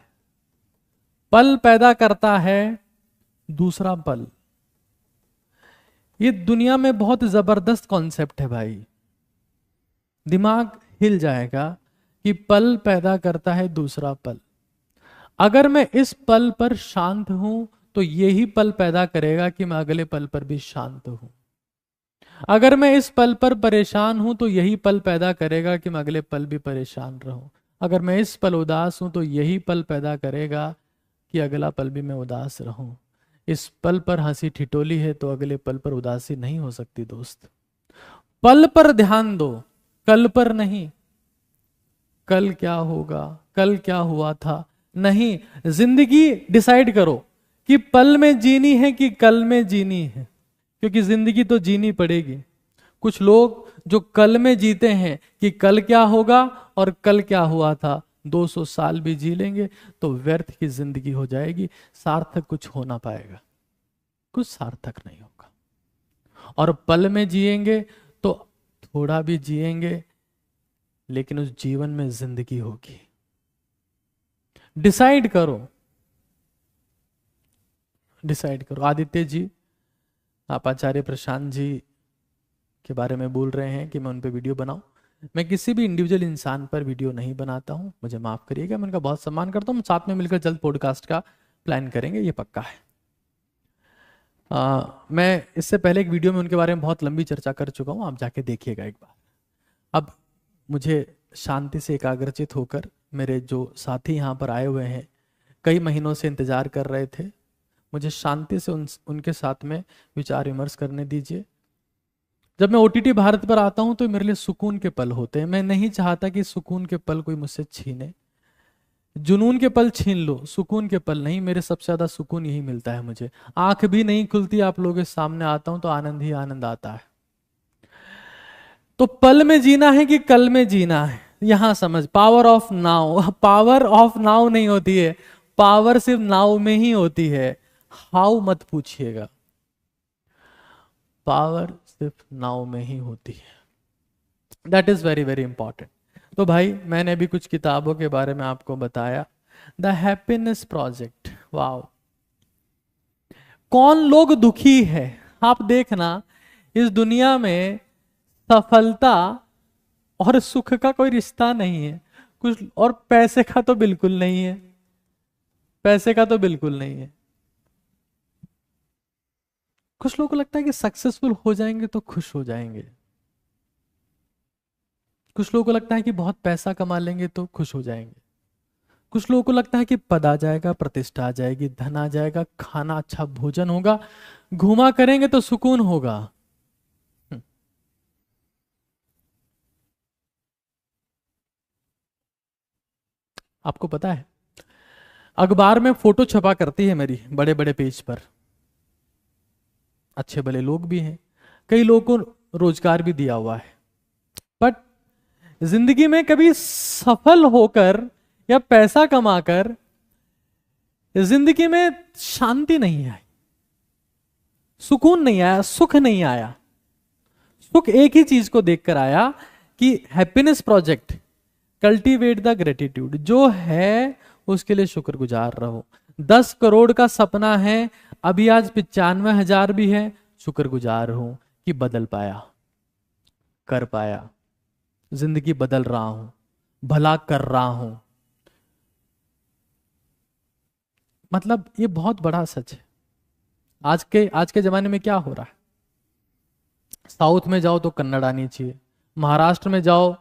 पल पैदा करता है दूसरा पल। ये दुनिया में बहुत जबरदस्त कॉन्सेप्ट है भाई, दिमाग हिल जाएगा कि पल पैदा करता है दूसरा पल। अगर मैं इस पल पर शांत हूं तो यही पल पैदा करेगा कि मैं अगले पल पर भी शांत हूं। अगर मैं इस पल पर परेशान हूं तो यही पल पैदा करेगा कि मैं अगले पल भी परेशान रहूं। अगर मैं इस पल उदास हूं तो यही पल पैदा करेगा कि अगला पल भी मैं उदास रहूं। इस पल पर हंसी ठिठोली है तो अगले पल पर उदासी नहीं हो सकती दोस्त। पल पर ध्यान दो, कल पर नहीं। कल क्या होगा, कल क्या हुआ था नहीं, जिंदगी डिसाइड करो कि पल में जीनी है कि कल में जीनी है, क्योंकि जिंदगी तो जीनी पड़ेगी। कुछ लोग जो कल में जीते हैं कि कल क्या होगा और कल क्या हुआ था, 200 साल भी जी लेंगे तो व्यर्थ की जिंदगी हो जाएगी, सार्थक कुछ हो ना पाएगा, कुछ सार्थक नहीं होगा। और पल में जिएंगे तो थोड़ा भी जिएंगे लेकिन उस जीवन में जिंदगी होगी। डिसाइड करो, डिसाइड करो। आदित्य जी, आप आचार्य प्रशांत जी के बारे में बोल रहे हैं कि मैं उन पे वीडियो बनाऊं। मैं किसी भी इंडिविजुअल इंसान पर वीडियो नहीं बनाता हूं, मुझे माफ करिएगा, मैं उनका बहुत सम्मान करता हूं। साथ में मिलकर जल्द पॉडकास्ट का प्लान करेंगे, ये पक्का है। मैं इससे पहले एक वीडियो में उनके बारे में बहुत लंबी चर्चा कर चुका हूं, आप जाके देखिएगा एक बार। अब मुझे शांति से एकाग्रचित होकर, मेरे जो साथी यहाँ पर आए हुए हैं कई महीनों से इंतजार कर रहे थे, मुझे शांति से उनके साथ में विचार विमर्श करने दीजिए। जब मैं OTT भारत पर आता हूं तो मेरे लिए सुकून के पल होते हैं। मैं नहीं चाहता कि सुकून के पल कोई मुझसे छीने। जुनून के पल छीन लो, सुकून के पल नहीं। मेरे सबसे ज्यादा सुकून यही मिलता है मुझे। आंख भी नहीं खुलती, आप लोगों के सामने आता हूं तो आनंद ही आनंद आता है। तो पल में जीना है कि कल में जीना है, यहां समझ। Power of now, power of now नहीं होती है, पावर सिर्फ नाउ में ही होती है। हाउ मत पूछिएगा, पावर सिर्फ नाउ में ही होती है। That is very very important. तो भाई, मैंने भी कुछ किताबों के बारे में आपको बताया। The happiness project, wow. कौन लोग दुखी है, आप देखना इस दुनिया में सफलता और सुख का कोई रिश्ता नहीं है कुछ, और पैसे का तो बिल्कुल नहीं है, पैसे का तो बिल्कुल नहीं है। कुछ लोगों को लगता है कि सक्सेसफुल हो जाएंगे तो खुश हो जाएंगे, कुछ लोगों को लगता है कि बहुत पैसा कमा लेंगे तो खुश हो जाएंगे, कुछ लोगों को लगता है कि पद आ जाएगा, प्रतिष्ठा आ जाएगी, धन आ जाएगा, खाना अच्छा भोजन होगा, घूमा करेंगे तो सुकून होगा। आपको पता है, अखबार में फोटो छपा करती है मेरी बड़े बड़े पेज पर, अच्छे भले लोग भी हैं, कई लोगों को रोजगार भी दिया हुआ है, बट जिंदगी में कभी सफल होकर या पैसा कमाकर जिंदगी में शांति नहीं आई, सुकून नहीं आया, सुख नहीं आया। सुख एक ही चीज को देखकर आया कि happiness project, cultivate the gratitude. जो है उसके लिए शुक्रगुजार रहो। 10 करोड़ का सपना है, अभी आज 95,000 भी है, शुक्रगुजार हूं कि बदल पाया, कर पाया, जिंदगी बदल रहा हूं, भला कर रहा हूं। मतलब ये बहुत बड़ा सच है। आज के जमाने में क्या हो रहा है, साउथ में जाओ तो कन्नड़ आनी चाहिए, महाराष्ट्र में जाओ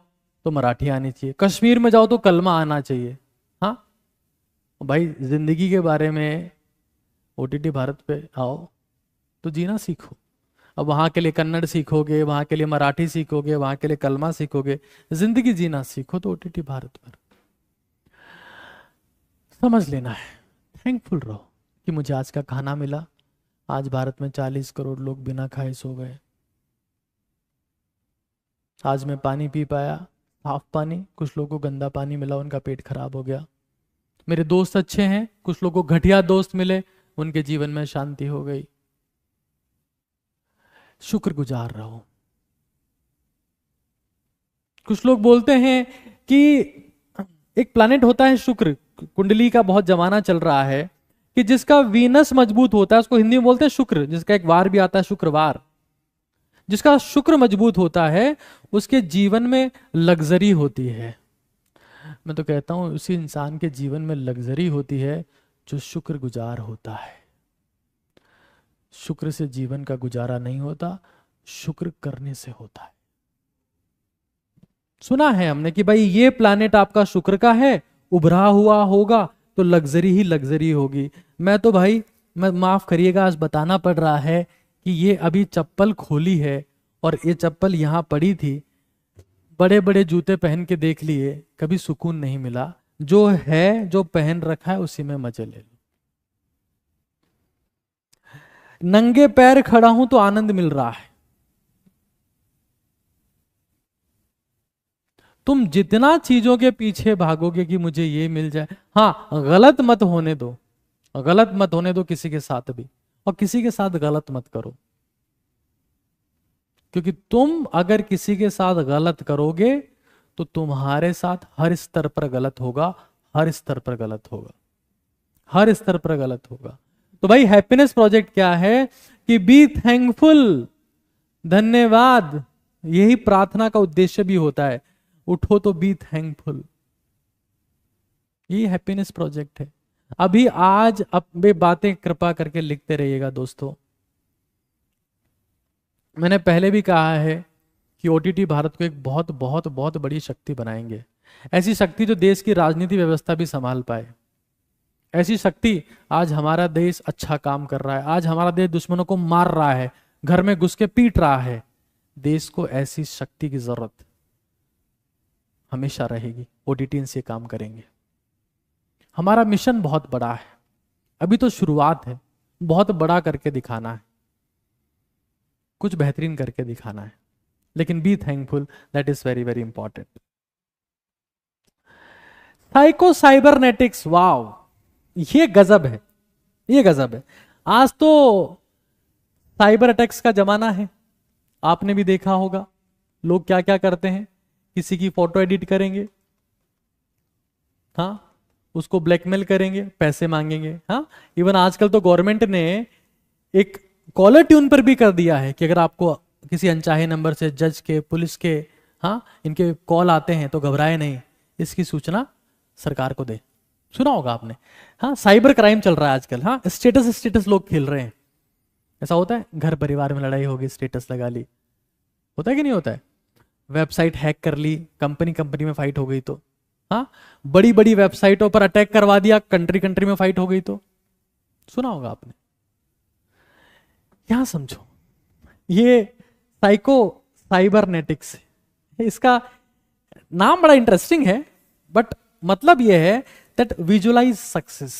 तो मराठी आनी चाहिए, कश्मीर में जाओ तो कलमा आना चाहिए। हाँ, भाई जिंदगी के बारे में ओटीटी भारत पे आओ तो जीना सीखो। अब वहां के लिए कन्नड़ सीखोगे, वहां के लिए मराठी सीखोगे, वहां के लिए कलमा सीखोगे, जिंदगी जीना सीखो तो ओटीटी भारत पर समझ लेना है। थैंकफुल रहो कि मुझे आज का खाना मिला। आज भारत में 40 करोड़ लोग बिना खाए सो गए। आज मैं पानी पी पाया, साफ पानी। कुछ लोगों को गंदा पानी मिला, उनका पेट खराब हो गया। मेरे दोस्त अच्छे हैं, कुछ लोगों को घटिया दोस्त मिले, उनके जीवन में शांति हो गई। शुक्रगुजार रहो। कुछ लोग बोलते हैं कि एक प्लैनेट होता है शुक्र, कुंडली का बहुत जमाना चल रहा है कि जिसका वीनस मजबूत होता है उसको हिंदी में बोलते हैं शुक्र, जिसका एक वार भी आता है शुक्रवार। जिसका शुक्र मजबूत होता है उसके जीवन में लग्जरी होती है। मैं तो कहता हूं उसी इंसान के जीवन में लग्जरी होती है जो शुक्रगुजार होता है। शुक्र से जीवन का गुजारा नहीं होता, शुक्र करने से होता है। सुना है हमने कि भाई ये प्लैनेट आपका शुक्र का है, उभरा हुआ होगा तो लग्जरी ही लग्जरी होगी। मैं तो भाई, मैं माफ करिएगा, आज बताना पड़ रहा है कि ये अभी चप्पल खोली है और ये चप्पल यहां पड़ी थी, बड़े बड़े जूते पहन के देख लिए, कभी सुकून नहीं मिला। जो है, जो पहन रखा है उसी में मजे ले लो। नंगे पैर खड़ा हूं तो आनंद मिल रहा है। तुम जितना चीजों के पीछे भागोगे कि मुझे ये मिल जाए, हाँ गलत मत होने दो, गलत मत होने दो किसी के साथ भी, और किसी के साथ गलत मत करो। क्योंकि तुम अगर किसी के साथ गलत करोगे तो तुम्हारे साथ हर स्तर पर गलत होगा, हर स्तर पर गलत होगा, हर स्तर पर गलत होगा। तो भाई हैप्पीनेस प्रोजेक्ट क्या है कि बी थैंकफुल, धन्यवाद। यही प्रार्थना का उद्देश्य भी होता है, उठो तो बी थैंकफुल। ये हैप्पीनेस प्रोजेक्ट है। अभी आज अब बातें कृपा करके लिखते रहिएगा दोस्तों। मैंने पहले भी कहा है कि ओटीटी भारत को एक बहुत बहुत बहुत बड़ी शक्ति बनाएंगे। ऐसी शक्ति जो देश की राजनीति व्यवस्था भी संभाल पाए। ऐसी शक्ति, आज हमारा देश अच्छा काम कर रहा है, आज हमारा देश दुश्मनों को मार रहा है, घर में घुस के पीट रहा है। देश को ऐसी शक्ति की जरूरत हमेशा रहेगी। ओटीटी से काम करेंगे। हमारा मिशन बहुत बड़ा है, अभी तो शुरुआत है। बहुत बड़ा करके दिखाना है, कुछ बेहतरीन करके दिखाना है। लेकिन be thankful, that is very very important. Psycho cybernetics, wow, ये गजब है, ये गजब है। आज तो साइबर अटैक्स का जमाना है। आपने भी देखा होगा लोग क्या क्या करते हैं। किसी की फोटो एडिट करेंगे, हाँ, उसको ब्लैकमेल करेंगे, पैसे मांगेंगे। हाँ, इवन आजकल तो गवर्नमेंट ने एक कॉलर ट्यून पर भी कर दिया है कि अगर आपको किसी अनचाहे नंबर से, जज के, पुलिस के, हाँ, इनके कॉल आते हैं तो घबराए नहीं, इसकी सूचना सरकार को दे। सुना होगा आपने। हाँ, साइबर क्राइम चल रहा है आजकल। हाँ, स्टेटस स्टेटस लोग खेल रहे हैं। ऐसा होता है, घर परिवार में लड़ाई होगी, स्टेटस लगा ली, होता है कि नहीं होता है। वेबसाइट हैक कर ली, कंपनी में फाइट हो गई तो, हाँ, बड़ी बड़ी वेबसाइटों पर अटैक करवा दिया, कंट्री में फाइट हो गई तो, सुना होगा आपने। यहां समझो, ये साइको साइबरनेटिक्स, इसका नाम बड़ा इंटरेस्टिंग है, बट मतलब यह है दैट विजुअलाइज सक्सेस।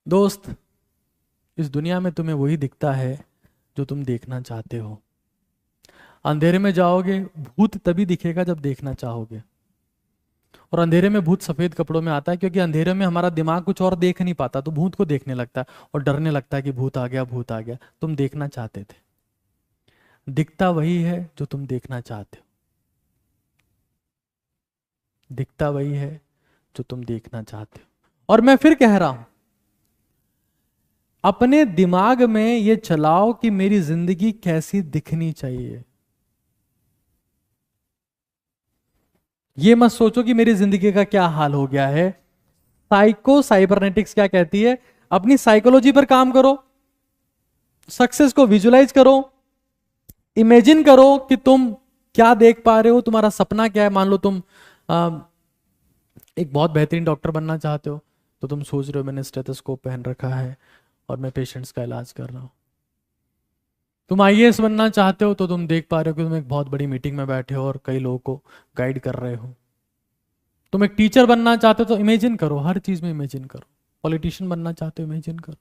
दोस्त, इस दुनिया में तुम्हें वही दिखता है जो तुम देखना चाहते हो। अंधेरे में जाओगे, भूत तभी दिखेगा जब देखना चाहोगे। और अंधेरे में भूत सफेद कपड़ों में आता है, क्योंकि अंधेरे में हमारा दिमाग कुछ और देख नहीं पाता, तो भूत को देखने लगता है और डरने लगता है कि भूत आ गया, भूत आ गया। तुम देखना चाहते थे, दिखता वही है जो तुम देखना चाहते हो, दिखता वही है जो तुम देखना चाहते हो। और मैं फिर कह रहा हूं, अपने दिमाग में ये चलाओ कि मेरी जिंदगी कैसी दिखनी चाहिए। ये मत सोचो कि मेरी जिंदगी का क्या हाल हो गया है। साइको साइबरनेटिक्स क्या कहती है, अपनी साइकोलॉजी पर काम करो, सक्सेस को विजुलाइज करो, इमेजिन करो कि तुम क्या देख पा रहे हो, तुम्हारा सपना क्या है। मान लो तुम एक बहुत बेहतरीन डॉक्टर बनना चाहते हो, तो तुम सोच रहे हो मैंने स्टेथोस्कोप पहन रखा है और मैं पेशेंट्स का इलाज कर रहा हूँ। तुम आईएएस बनना चाहते हो तो तुम देख पा रहे हो कि तुम एक बहुत बड़ी मीटिंग में बैठे हो और कई लोगों को गाइड कर रहे हो। तुम एक टीचर बनना चाहते हो तो इमेजिन करो, हर चीज में इमेजिन करो। पॉलिटिशियन बनना चाहते हो, इमेजिन करो।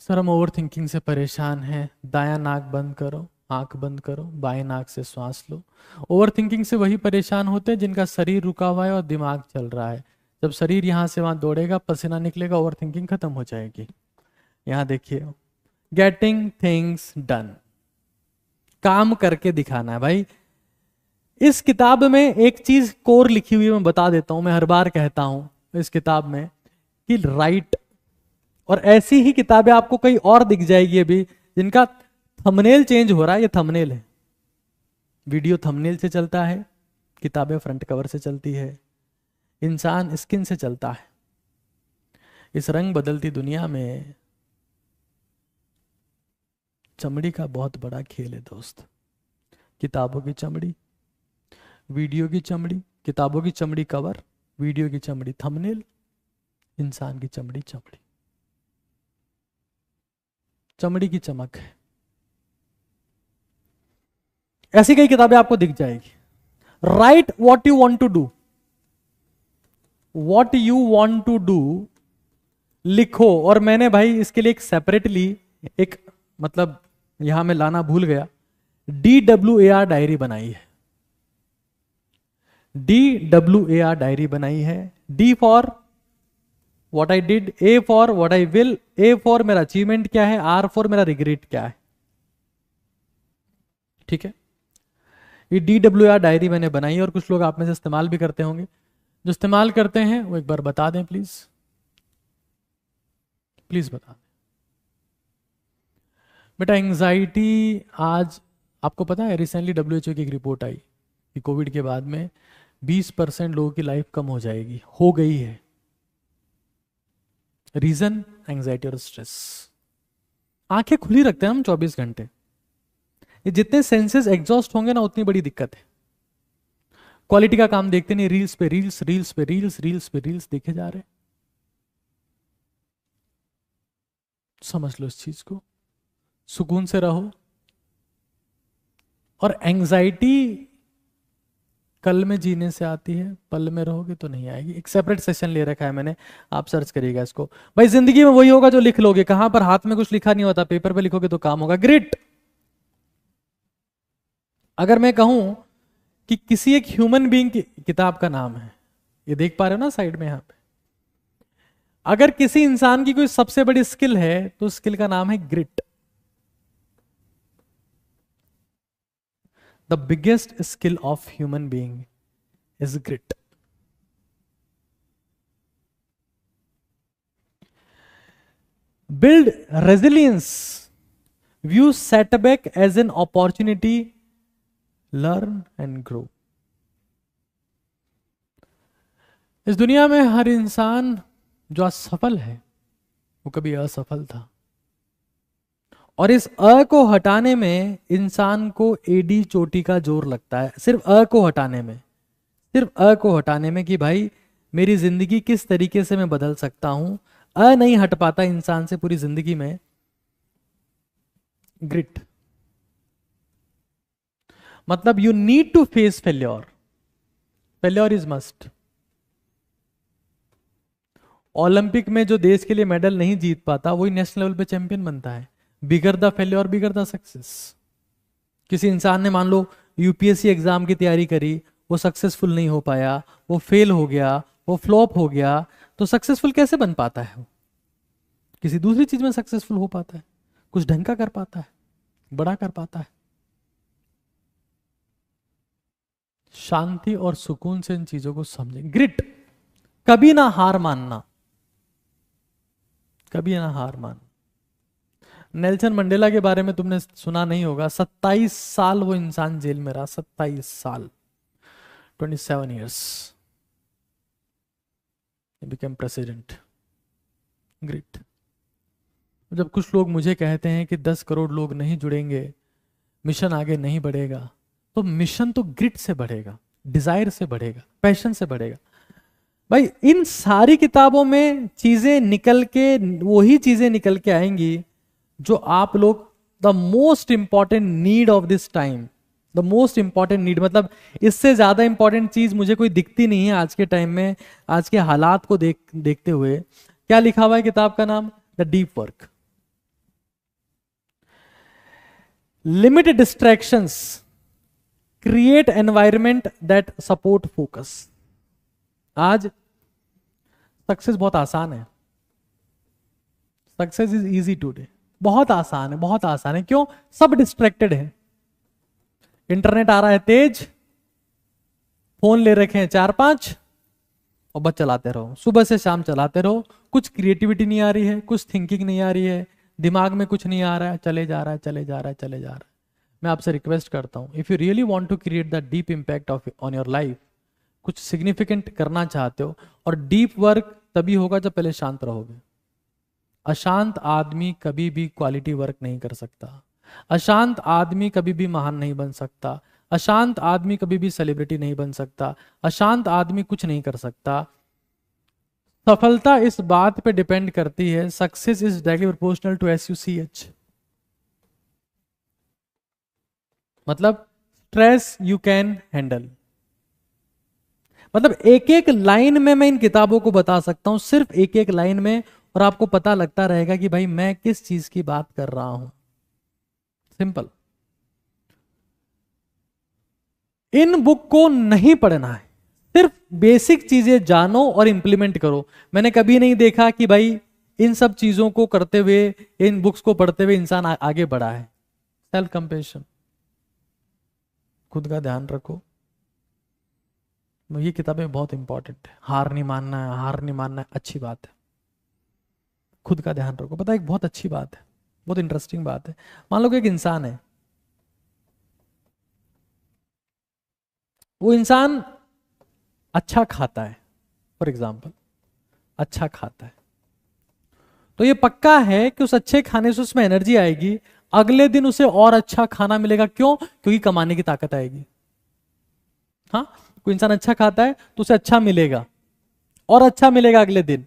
सर हम ओवर थिंकिंग से परेशान हैं। दायां नाक बंद करो, आंख बंद करो, बाएं नाक से श्वास लो। ओवर थिंकिंग से वही परेशान होते हैं जिनका शरीर रुका हुआ है और दिमाग चल रहा है। जब शरीर यहां से वहां दौड़ेगा, पसीना निकलेगा, ओवर थिंकिंग खत्म हो जाएगी। यहां देखिए, गेटिंग थिंग्स डन, काम करके दिखाना है भाई। इस किताब में एक चीज कोर लिखी हुई है, मैं बता देता हूं, मैं हर बार कहता हूं इस किताब में कि राइट। और ऐसी ही किताबें आपको कई और दिख जाएगी अभी, जिनका थंबनेल चेंज हो रहा है। ये थंबनेल है, वीडियो थंबनेल से चलता है, किताबें फ्रंट कवर से चलती है, इंसान स्किन से चलता है। इस रंग बदलती दुनिया में चमड़ी का बहुत बड़ा खेल है दोस्त। किताबों की चमड़ी, वीडियो की चमड़ी, किताबों की चमड़ी कवर, वीडियो की चमड़ी थंबनेल, इंसान की चमड़ी चमड़ी, चमड़ी की चमक है। ऐसी कई किताबें आपको दिख जाएगी। Write what you want to do, what you want to do लिखो। और मैंने भाई इसके लिए एक सेपरेटली एक, मतलब यहां मैं लाना भूल गया, DWAR डायरी बनाई है। DWAR डायरी बनाई है। D for what I did, A for what I will, A for मेरा अचीवमेंट क्या है, R फॉर मेरा रिग्रेट क्या है। ठीक है, ये DWAR डायरी मैंने बनाई है और कुछ लोग आप में से इस्तेमाल भी करते होंगे। जो इस्तेमाल करते हैं वो एक बार बता दें प्लीज, प्लीज बता दें। बेटा एंजाइटी, आज आपको पता है रिसेंटली WHO की एक रिपोर्ट आई कि कोविड के बाद में 20% लोगों की लाइफ कम हो जाएगी, हो गई है। रीजन एंजाइटी और स्ट्रेस। आंखें खुली रखते हैं हम 24 घंटे, ये जितने सेंसेस एग्जॉस्ट होंगे ना उतनी बड़ी दिक्कत है। क्वालिटी का काम देखते नहीं, रील्स पे रील्स, रील्स पे रील्स, रील्स पे रील्स देखे जा रहे। समझ लो इस चीज को, सुकून से रहो। और एंजाइटी कल में जीने से आती है, पल में रहोगे तो नहीं आएगी। एक सेपरेट सेशन ले रखा है मैंने, आप सर्च करिएगा इसको। भाई जिंदगी में वही होगा जो लिख लोगे। कहां पर हाथ में कुछ लिखा नहीं होता, पेपर पे लिखोगे तो काम होगा। ग्रिट। अगर मैं कहूं कि किसी एक ह्यूमन बीइंग की, किताब का नाम है, ये देख पा रहे हो ना साइड में यहां पे, अगर किसी इंसान की कोई सबसे बड़ी स्किल है तो स्किल का नाम है grit. The biggest skill of human being is grit. Build resilience. View setback as an opportunity. Learn and grow. इस दुनिया में हर इंसान जो असफल है वो कभी असफल था, और इस अ को हटाने में इंसान को एडी चोटी का जोर लगता है। सिर्फ अ को हटाने में, सिर्फ अ को हटाने में कि भाई मेरी जिंदगी किस तरीके से मैं बदल सकता हूं। अ नहीं हट पाता इंसान से पूरी जिंदगी में। ग्रिट मतलब you need to face failure, failure is must. Olympic में जो देश के लिए मेडल नहीं जीत पाता वही नेशनल लेवल पे चैंपियन बनता है। Bigger the failure bigger the success. किसी इंसान ने मान लो यूपीएससी एग्जाम की तैयारी करी, वो सक्सेसफुल नहीं हो पाया, वो फेल हो गया, वो फ्लॉप हो गया, तो सक्सेसफुल कैसे बन पाता है वो? किसी दूसरी चीज में सक्सेसफुल हो पाता है, कुछ ढंग का कर पाता है, बड़ा कर पाता है। शांति और सुकून से इन चीजों को समझें। ग्रिट, कभी ना हार मानना, कभी ना हार मानना। नेल्सन मंडेला के बारे में तुमने सुना नहीं होगा, 27 साल वो इंसान जेल में रहा, 27 साल, 27 years, he became president. Great. जब कुछ लोग मुझे कहते हैं कि 10 करोड़ लोग नहीं जुड़ेंगे, मिशन आगे नहीं बढ़ेगा, तो मिशन तो ग्रिट से बढ़ेगा, डिजायर से बढ़ेगा, पैशन से बढ़ेगा। भाई इन सारी किताबों में चीजें निकल के, वही चीजें निकल के आएंगी जो आप लोग, the most important need of this time, the most important need, मतलब इससे ज्यादा इंपॉर्टेंट चीज मुझे कोई दिखती नहीं है आज के टाइम में, आज के हालात को देखते हुए। क्या लिखा हुआ है किताब का नाम? The deep work. Limit distractions, create environment that support focus. आज सक्सेस बहुत आसान है, सक्सेस इज इजी टूडे, बहुत आसान है, बहुत आसान है। क्यों? सब डिस्ट्रैक्टेड है, इंटरनेट आ रहा है तेज, फोन ले रखे हैं 4-5 और बस चलाते रहो, सुबह से शाम चलाते रहो, कुछ क्रिएटिविटी नहीं आ रही है, कुछ थिंकिंग नहीं आ रही है, दिमाग में कुछ नहीं आ रहा है, चले जा रहा है, चले जा रहा है, चले जा रहा है। मैं आपसे रिक्वेस्ट करता हूं, if you really want to create the deep impact of on your life, कुछ सिग्निफिकेंट करना चाहते हो, और डीप वर्क तभी होगा जब पहले शांत रहोगे। अशांत आदमी कभी भी क्वालिटी वर्क नहीं कर सकता, अशांत आदमी कभी भी महान नहीं बन सकता, अशांत आदमी कभी भी सेलिब्रिटी नहीं बन सकता, अशांत आदमी कुछ नहीं कर सकता। सफलता इस बात पे डिपेंड करती है, success is directly proportional to SUCH, मतलब स्ट्रेस यू कैन हैंडल। मतलब एक एक लाइन में मैं इन किताबों को बता सकता हूं, सिर्फ एक एक लाइन में, और आपको पता लगता रहेगा कि भाई मैं किस चीज की बात कर रहा हूं। सिंपल। इन बुक को नहीं पढ़ना है, सिर्फ बेसिक चीजें जानो और इंप्लीमेंट करो। मैंने कभी नहीं देखा कि भाई इन सब चीजों को करते हुए, इन बुक्स को पढ़ते हुए इंसान आगे बढ़ा है। सेल्फ कंपेशन, खुद का ध्यान रखो, ये किताबें बहुत इंपॉर्टेंट है। हार नहीं मानना है, हार नहीं मानना है, अच्छी बात है, खुद का ध्यान रखो। पता है एक बहुत अच्छी बात है, बहुत इंटरेस्टिंग बात है। मान लो कि एक इंसान है, वो इंसान अच्छा खाता है, फॉर एग्जाम्पल अच्छा खाता है, तो ये पक्का है कि उस अच्छे खाने से उसमें एनर्जी आएगी, अगले दिन उसे और अच्छा खाना मिलेगा। क्यों? क्योंकि कमाने की ताकत आएगी। हाँ, कोई इंसान अच्छा खाता है तो उसे अच्छा मिलेगा, और अच्छा मिलेगा अगले दिन।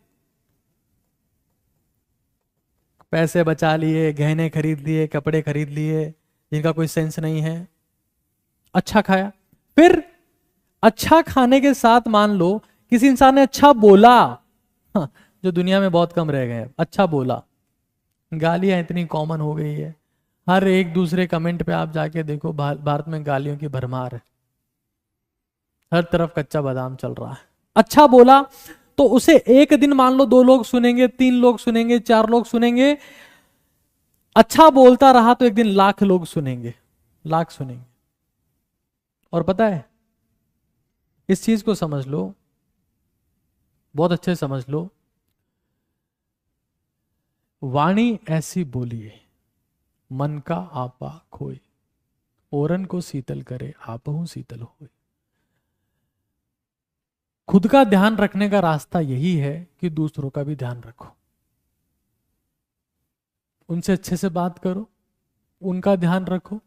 पैसे बचा लिए, गहने खरीद लिए, कपड़े खरीद लिए, जिनका कोई सेंस नहीं है, अच्छा खाया। फिर अच्छा खाने के साथ मान लो किसी इंसान ने अच्छा बोला, हाँ, जो दुनिया में बहुत कम रह गए हैं, अच्छा बोला। गालियां इतनी कॉमन हो गई है, हर एक दूसरे कमेंट पे आप जाके देखो, भारत में गालियों की भरमार है, हर तरफ कच्चा बादाम चल रहा है। अच्छा बोला तो उसे एक दिन मान लो 2 लोग सुनेंगे, 3 लोग सुनेंगे, 4 लोग सुनेंगे। अच्छा बोलता रहा तो एक दिन लाख लोग सुनेंगे, लाख सुनेंगे। और पता है, इस चीज को समझ लो, बहुत अच्छे समझ लो, वाणी ऐसी बोलिए मन का आपा खोए, ओरन को शीतल करे आपहु शीतल होए। खुद का ध्यान रखने का रास्ता यही है कि दूसरों का भी ध्यान रखो, उनसे अच्छे से बात करो, उनका ध्यान रखो,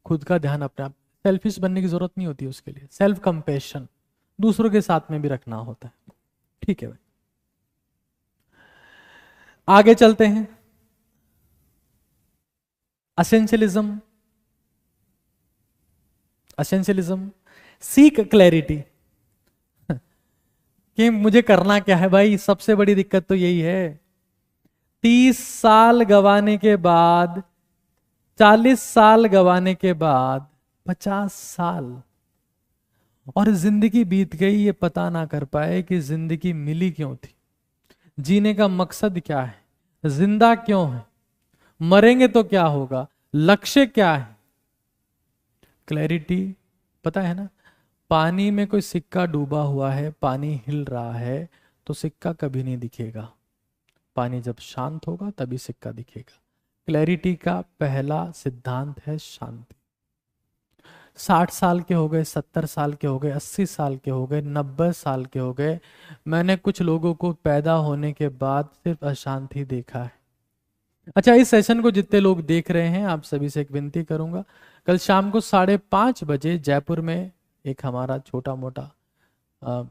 खुद का ध्यान अपने आप। सेल्फिश बनने की जरूरत नहीं होती उसके लिए, सेल्फ कंपेशन दूसरों के साथ में भी रखना होता है। ठीक है भाई, आगे चलते हैं। असेंशियलिज्म, असेंशियलिज्म, सीक क्लैरिटी, कि मुझे करना क्या है भाई। सबसे बड़ी दिक्कत तो यही है, 30 साल गवाने के बाद, 40 साल गवाने के बाद 50 साल, और जिंदगी बीत गई, ये पता ना कर पाए कि जिंदगी मिली क्यों थी, जीने का मकसद क्या है, जिंदा क्यों है, मरेंगे तो क्या होगा, लक्ष्य क्या है। क्लैरिटी, पता है ना, पानी में कोई सिक्का डूबा हुआ है, पानी हिल रहा है, तो सिक्का कभी नहीं दिखेगा, पानी जब शांत होगा तभी सिक्का दिखेगा। क्लैरिटी का पहला सिद्धांत है शांति। 60 साल के हो गए, 70 साल के हो गए, 80 साल के हो गए, 90 साल के हो गए, मैंने कुछ लोगों को पैदा होने के बाद सिर्फ अशांति देखा है। अच्छा, इस सेशन को जितने लोग देख रहे हैं आप सभी से एक विनती करूंगा, कल शाम को 5:30 बजे जयपुर में एक हमारा छोटा मोटा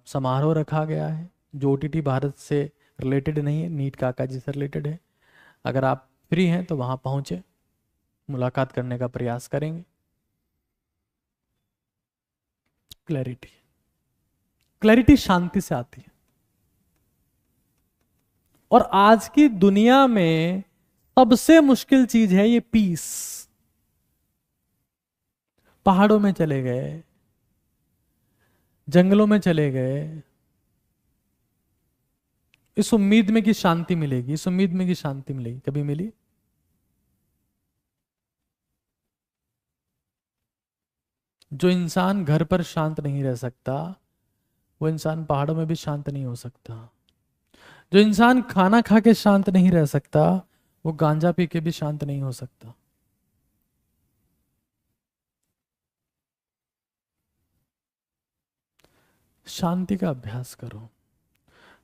समारोह रखा गया है, जो ओटीटी भारत से रिलेटेड नहीं है, नीट काका जी से रिलेटेड है। अगर आप फ्री हैं तो वहां पहुंचे, मुलाकात करने का प्रयास करेंगे। क्लैरिटी, क्लैरिटी शांति से आती है, और आज की दुनिया में सबसे मुश्किल चीज है ये पीस। पहाड़ों में चले गए, जंगलों में चले गए, इस उम्मीद में कि शांति मिलेगी, इस उम्मीद में कि शांति मिलेगी, कभी मिली? जो इंसान घर पर शांत नहीं रह सकता, वो इंसान पहाड़ों में भी शांत नहीं हो सकता। जो इंसान खाना खा के शांत नहीं रह सकता, वो गांजा पी के भी शांत नहीं हो सकता। शांति का अभ्यास करो,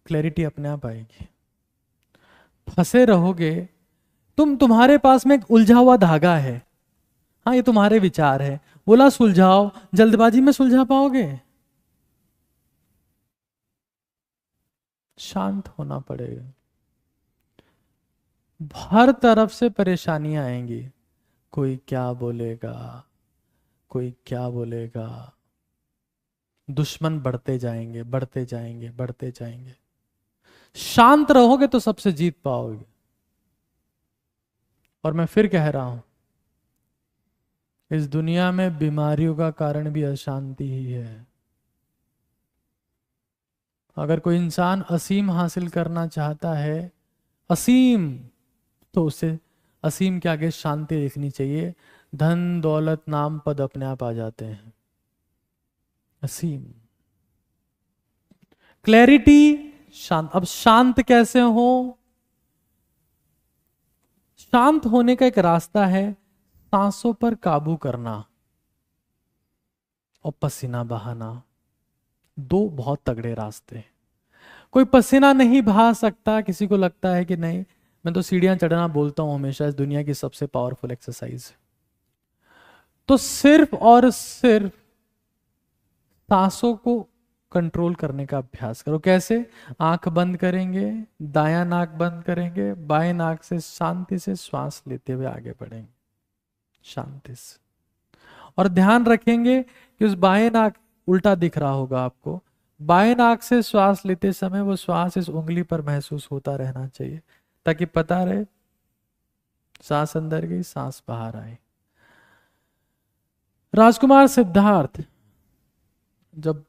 क्लैरिटी अपने आप आएगी। फंसे रहोगे तुम्हारे पास में एक उलझा हुआ धागा है, हाँ ये तुम्हारे विचार है, बोला सुलझाओ, जल्दबाजी में सुलझा पाओगे? शांत होना पड़ेगा। हर तरफ से परेशानियां आएंगी, कोई क्या बोलेगा, कोई क्या बोलेगा, दुश्मन बढ़ते जाएंगे, बढ़ते जाएंगे, बढ़ते जाएंगे। शांत रहोगे तो सबसे जीत पाओगे। और मैं फिर कह रहा हूं, इस दुनिया में बीमारियों का कारण भी अशांति ही है। अगर कोई इंसान असीम हासिल करना चाहता है, असीम, तो उसे असीम के आगे शांति देखनी चाहिए। धन दौलत नाम पद अपने आप आ जाते हैं। असीम, क्लैरिटी, शांत। अब शांत कैसे हो? शांत होने का एक रास्ता है, सांसों पर काबू करना और पसीना बहाना। दो बहुत तगड़े रास्ते हैं। कोई पसीना नहीं बहा सकता, किसी को लगता है कि नहीं, मैं तो सीढ़ियां चढ़ना बोलता हूं हमेशा, इस दुनिया की सबसे पावरफुल एक्सरसाइज। तो सिर्फ और सिर्फ सांसों को कंट्रोल करने का अभ्यास करो। कैसे? आंख बंद करेंगे, दायां नाक बंद करेंगे, बाएं नाक से शांति से श्वास लेते हुए आगे बढ़ेंगे, शांति से। और ध्यान रखेंगे कि उस बाएं नाक, उल्टा दिख रहा होगा आपको, बाएं नाक से श्वास लेते समय वो श्वास इस उंगली पर महसूस होता रहना चाहिए, ताकि पता रहे सांस अंदर गई, सांस बाहर आई। राजकुमार सिद्धार्थ जब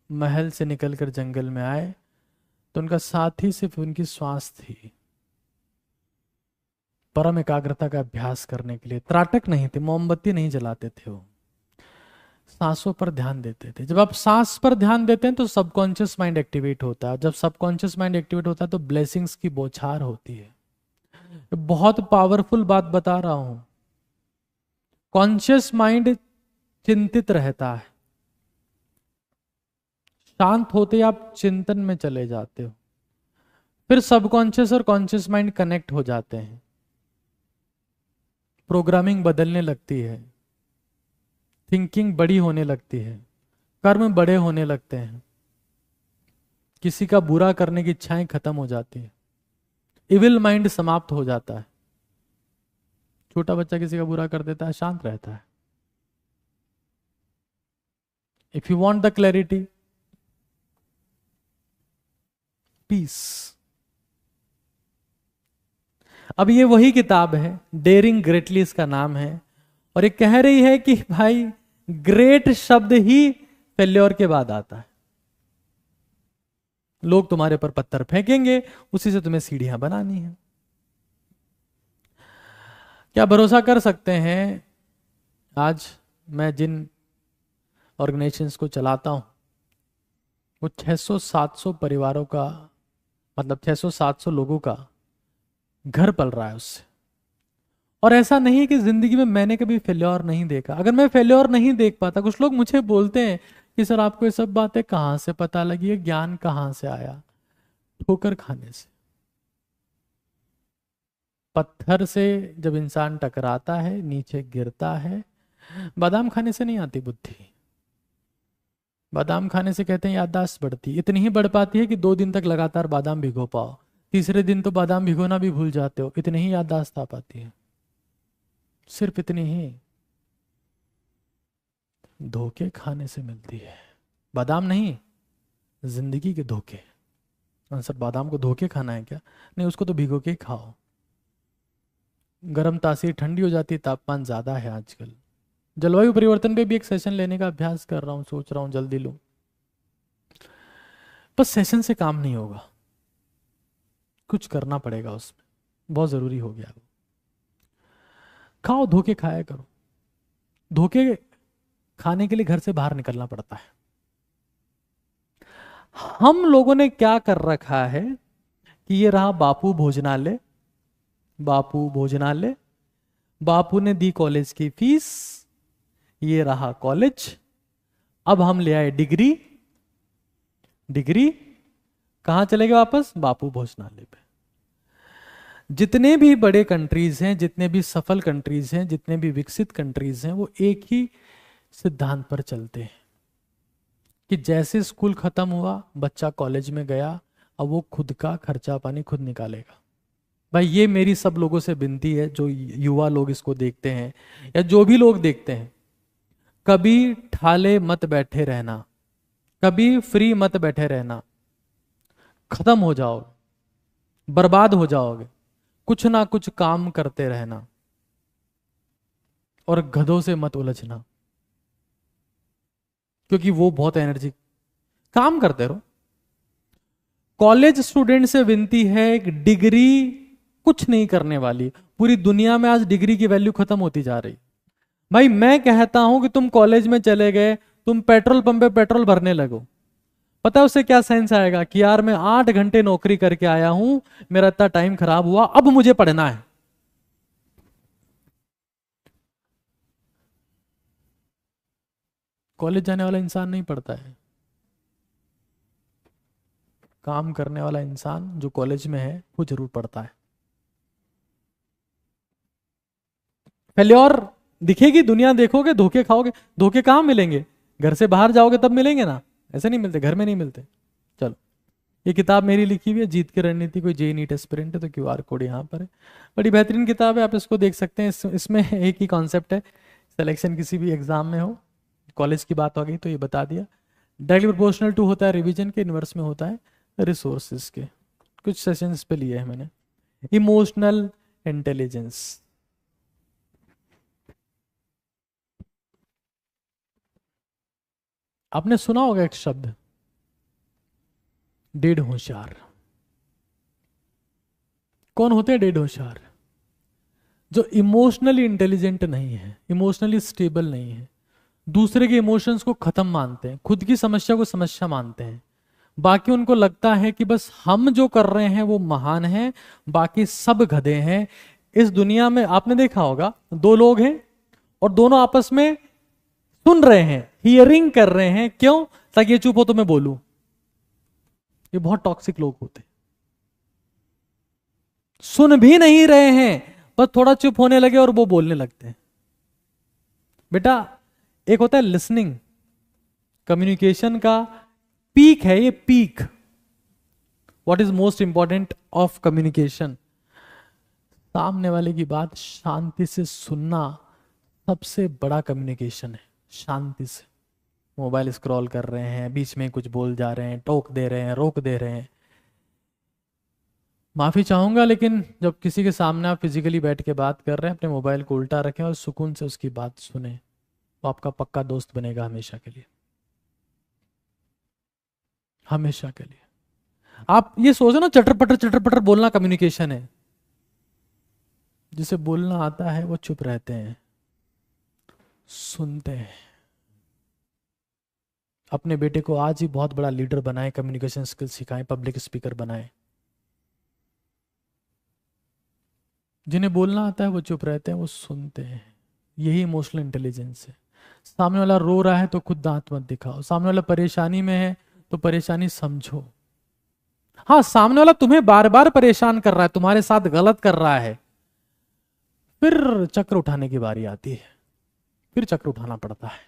महल से निकलकर जंगल में आए तो उनका साथी सिर्फ उनकी श्वास थी। परम एकाग्रता का अभ्यास करने के लिए त्राटक नहीं थे, मोमबत्ती नहीं जलाते थे, वो सांसों पर ध्यान देते थे। जब आप सांस पर ध्यान देते हैं तो सबकॉन्शियस माइंड एक्टिवेट होता है। जब सबकॉन्शियस माइंड एक्टिवेट होता है तो ब्लेसिंग्स की बौछार होती है। बहुत पावरफुल बात बता रहा हूं। कॉन्शियस माइंड चिंतित रहता है, शांत होते आप चिंतन में चले जाते हो, फिर सबकॉन्शियस और कॉन्शियस माइंड कनेक्ट हो जाते हैं, प्रोग्रामिंग बदलने लगती है, थिंकिंग बड़ी होने लगती है, कर्म बड़े होने लगते हैं, किसी का बुरा करने की इच्छाएं खत्म हो जाती है, इविल माइंड समाप्त हो जाता है। छोटा बच्चा किसी का बुरा कर देता है, शांत रहता है। If you want the clarity, peace. अब ये वही किताब है, डेयरिंग ग्रेटली इसका नाम है, और ये कह रही है कि भाई ग्रेट शब्द ही फेल्योर के बाद आता है। लोग तुम्हारे पर पत्थर फेंकेंगे, उसी से तुम्हें सीढ़ियां बनानी है। क्या भरोसा कर सकते हैं, आज मैं जिन ऑर्गेनाइजेशंस को चलाता हूं वो 600-700 परिवारों का, मतलब 600-700 लोगों का घर पल रहा है उससे। और ऐसा नहीं है कि जिंदगी में मैंने कभी फेल्योर नहीं देखा। अगर मैं फेल्योर नहीं देख पाता, कुछ लोग मुझे बोलते हैं कि सर आपको ये सब बातें कहां से पता लगी, ये ज्ञान कहां से आया? ठोकर खाने से। पत्थर से जब इंसान टकराता है, नीचे गिरता है। बादाम खाने से नहीं आती बुद्धि, बादाम खाने से कहते हैं याददाश्त बढ़ती। इतनी ही बढ़ पाती है कि 2 दिन तक लगातार बादाम भिगो पाओ, तीसरे दिन तो बादाम भिगोना भी भूल जाते हो, इतनी ही याददाश्त आ पाती है, सिर्फ इतनी ही। धोखे खाने से मिलती है, बादाम नहीं, जिंदगी के धोखे। आंसर, बादाम को धोखे खाना है क्या? नहीं, उसको तो भिगो के ही खाओ। गर्म तासीर ठंडी हो जाती है, तापमान ज्यादा है आजकल। जलवायु परिवर्तन पे भी एक सेशन लेने का अभ्यास कर रहा हूं, सोच रहा हूं जल्दी लूं। बस सेशन से काम नहीं होगा, कुछ करना पड़ेगा, उसमें बहुत जरूरी हो गया। खाओ, धोखे खाया करो। धोखे खाने के लिए घर से बाहर निकलना पड़ता है। हम लोगों ने क्या कर रखा है कि ये रहा बापू भोजनालय, बापू भोजनालय, बापू ने दी कॉलेज की फीस, ये रहा कॉलेज। अब हम ले आए डिग्री, डिग्री कहां चले गए वापस? बापू भोजनालय पे। जितने भी बड़े कंट्रीज हैं, जितने भी सफल कंट्रीज हैं, जितने भी विकसित कंट्रीज हैं, वो एक ही सिद्धांत पर चलते हैं कि जैसे स्कूल खत्म हुआ, बच्चा कॉलेज में गया, अब वो खुद का खर्चा पानी खुद निकालेगा। भाई ये मेरी सब लोगों से विनती है, जो युवा लोग इसको देखते हैं या जो भी लोग देखते हैं, कभी ठाले मत बैठे रहना, कभी फ्री मत बैठे रहना। खत्म हो जाओगे, बर्बाद हो जाओगे। कुछ ना कुछ काम करते रहना और गधों से मत उलझना, क्योंकि वो बहुत एनर्जी। काम करते रहो। कॉलेज स्टूडेंट से विनती है, एक डिग्री कुछ नहीं करने वाली। पूरी दुनिया में आज डिग्री की वैल्यू खत्म होती जा रही। भाई मैं कहता हूं कि तुम कॉलेज में चले गए, तुम पेट्रोल पंप पे पेट्रोल भरने लगो, पता है उससे क्या सेंस आएगा कि यार मैं 8 घंटे नौकरी करके आया हूं, मेरा इतना टाइम खराब हुआ, अब मुझे पढ़ना है। कॉलेज जाने वाला इंसान नहीं पढ़ता है, काम करने वाला इंसान जो कॉलेज में है वो जरूर पढ़ता है। पहले और दिखेगी दुनिया, देखोगे, धोखे खाओगे। धोखे कहां मिलेंगे? घर से बाहर जाओगे तब मिलेंगे ना, ऐसे नहीं मिलते, घर में नहीं मिलते। चलो, ये किताब मेरी लिखी हुई है, जीत की रणनीति, कोई जे नीट एस्पिरेंट है तो QR कोड यहाँ पर है। बड़ी बेहतरीन किताब है, आप इसको देख सकते हैं। इसमें एक ही कॉन्सेप्ट है, सिलेक्शन किसी भी एग्जाम में हो, कॉलेज की बात हो गई तो ये बता दिया। डायरेक्टली प्रोपोर्शनल टू होता है रिवीजन के, इनवर्स में होता है रिसोर्सेज के। कुछ सेशंस पे लिए हैं मैंने। इमोशनल इंटेलिजेंस, आपने सुना होगा एक शब्द, डेढ़ होशियार। कौन होते हैं डेढ़ होशियार? जो इमोशनली इंटेलिजेंट नहीं है, इमोशनली स्टेबल नहीं है, दूसरे के इमोशंस को खत्म मानते हैं, खुद की समस्या को समस्या मानते हैं। बाकी उनको लगता है कि बस हम जो कर रहे हैं वो महान है, बाकी सब गधे हैं। इस दुनिया में आपने देखा होगा, 2 लोग हैं और दोनों आपस में सुन रहे हैं, हियरिंग कर रहे हैं। क्यों? ताकि ये चुप हो तो मैं बोलूं। ये बहुत टॉक्सिक लोग होते हैं, सुन भी नहीं रहे हैं, बस थोड़ा चुप होने लगे और वो बोलने लगते हैं। बेटा, एक होता है लिसनिंग, कम्युनिकेशन का पीक है ये, peak. What is most important of communication? सामने वाले की बात शांति से सुनना सबसे बड़ा कम्युनिकेशन है। शांति से, मोबाइल स्क्रॉल कर रहे हैं, बीच में कुछ बोल जा रहे हैं, टोक दे रहे हैं, रोक दे रहे हैं, माफी चाहूंगा, लेकिन जब किसी के सामने आप फिजिकली बैठ के बात कर रहे हैं, अपने मोबाइल को उल्टा रखें और सुकून से उसकी बात सुने, वो आपका पक्का दोस्त बनेगा हमेशा के लिए, हमेशा के लिए। आप ये सोचो ना, चटर पटर बोलना कम्युनिकेशन है। जिसे बोलना आता है वो चुप रहते हैं, सुनते हैं। अपने बेटे को आज ही बहुत बड़ा लीडर बनाए, कम्युनिकेशन स्किल सिखाएं, पब्लिक स्पीकर बनाएं। जिन्हें बोलना आता है वो चुप रहते हैं, वो सुनते हैं। यही इमोशनल इंटेलिजेंस है। सामने वाला रो रहा है तो खुद दांत मत दिखाओ, सामने वाला परेशानी में है तो परेशानी समझो। हाँ, सामने वाला तुम्हें बार बार परेशान कर रहा है, तुम्हारे साथ गलत कर रहा है, फिर चक्र उठाने की बारी आती है, फिर चक्र उठाना पड़ता है,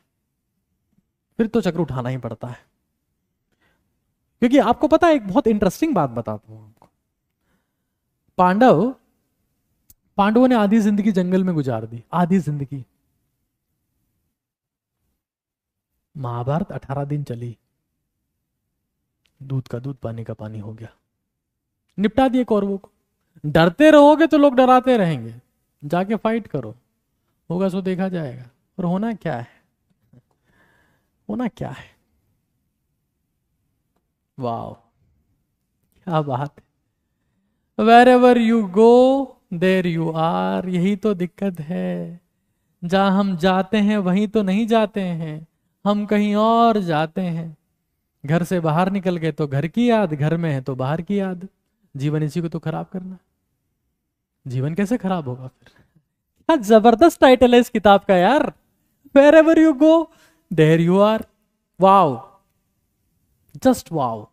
फिर तो चक्र उठाना ही पड़ता है। क्योंकि आपको पता है, एक बहुत इंटरेस्टिंग बात बताता हूं आपको। पांडवों ने आधी जिंदगी जंगल में गुजार दी, आधी जिंदगी। महाभारत 18 दिन चली, दूध का दूध पानी का पानी हो गया, निपटा दिए कौरवों को। डरते रहोगे तो लोग डराते रहेंगे, जाके फाइट करो, होगा सो देखा जाएगा। और होना क्या है, होना क्या है। वाह, क्या बात है। Wherever you go there you are, यही तो दिक्कत है। जहां हम जाते हैं वहीं तो नहीं जाते हैं, हम कहीं और जाते हैं। घर से बाहर निकल गए तो घर की याद, घर में है तो बाहर की याद। जीवन इसी को तो खराब करना। जीवन कैसे खराब होगा फिर। क्या जबरदस्त टाइटल है इस किताब का यार, wherever you go there you are. Wow, just wow,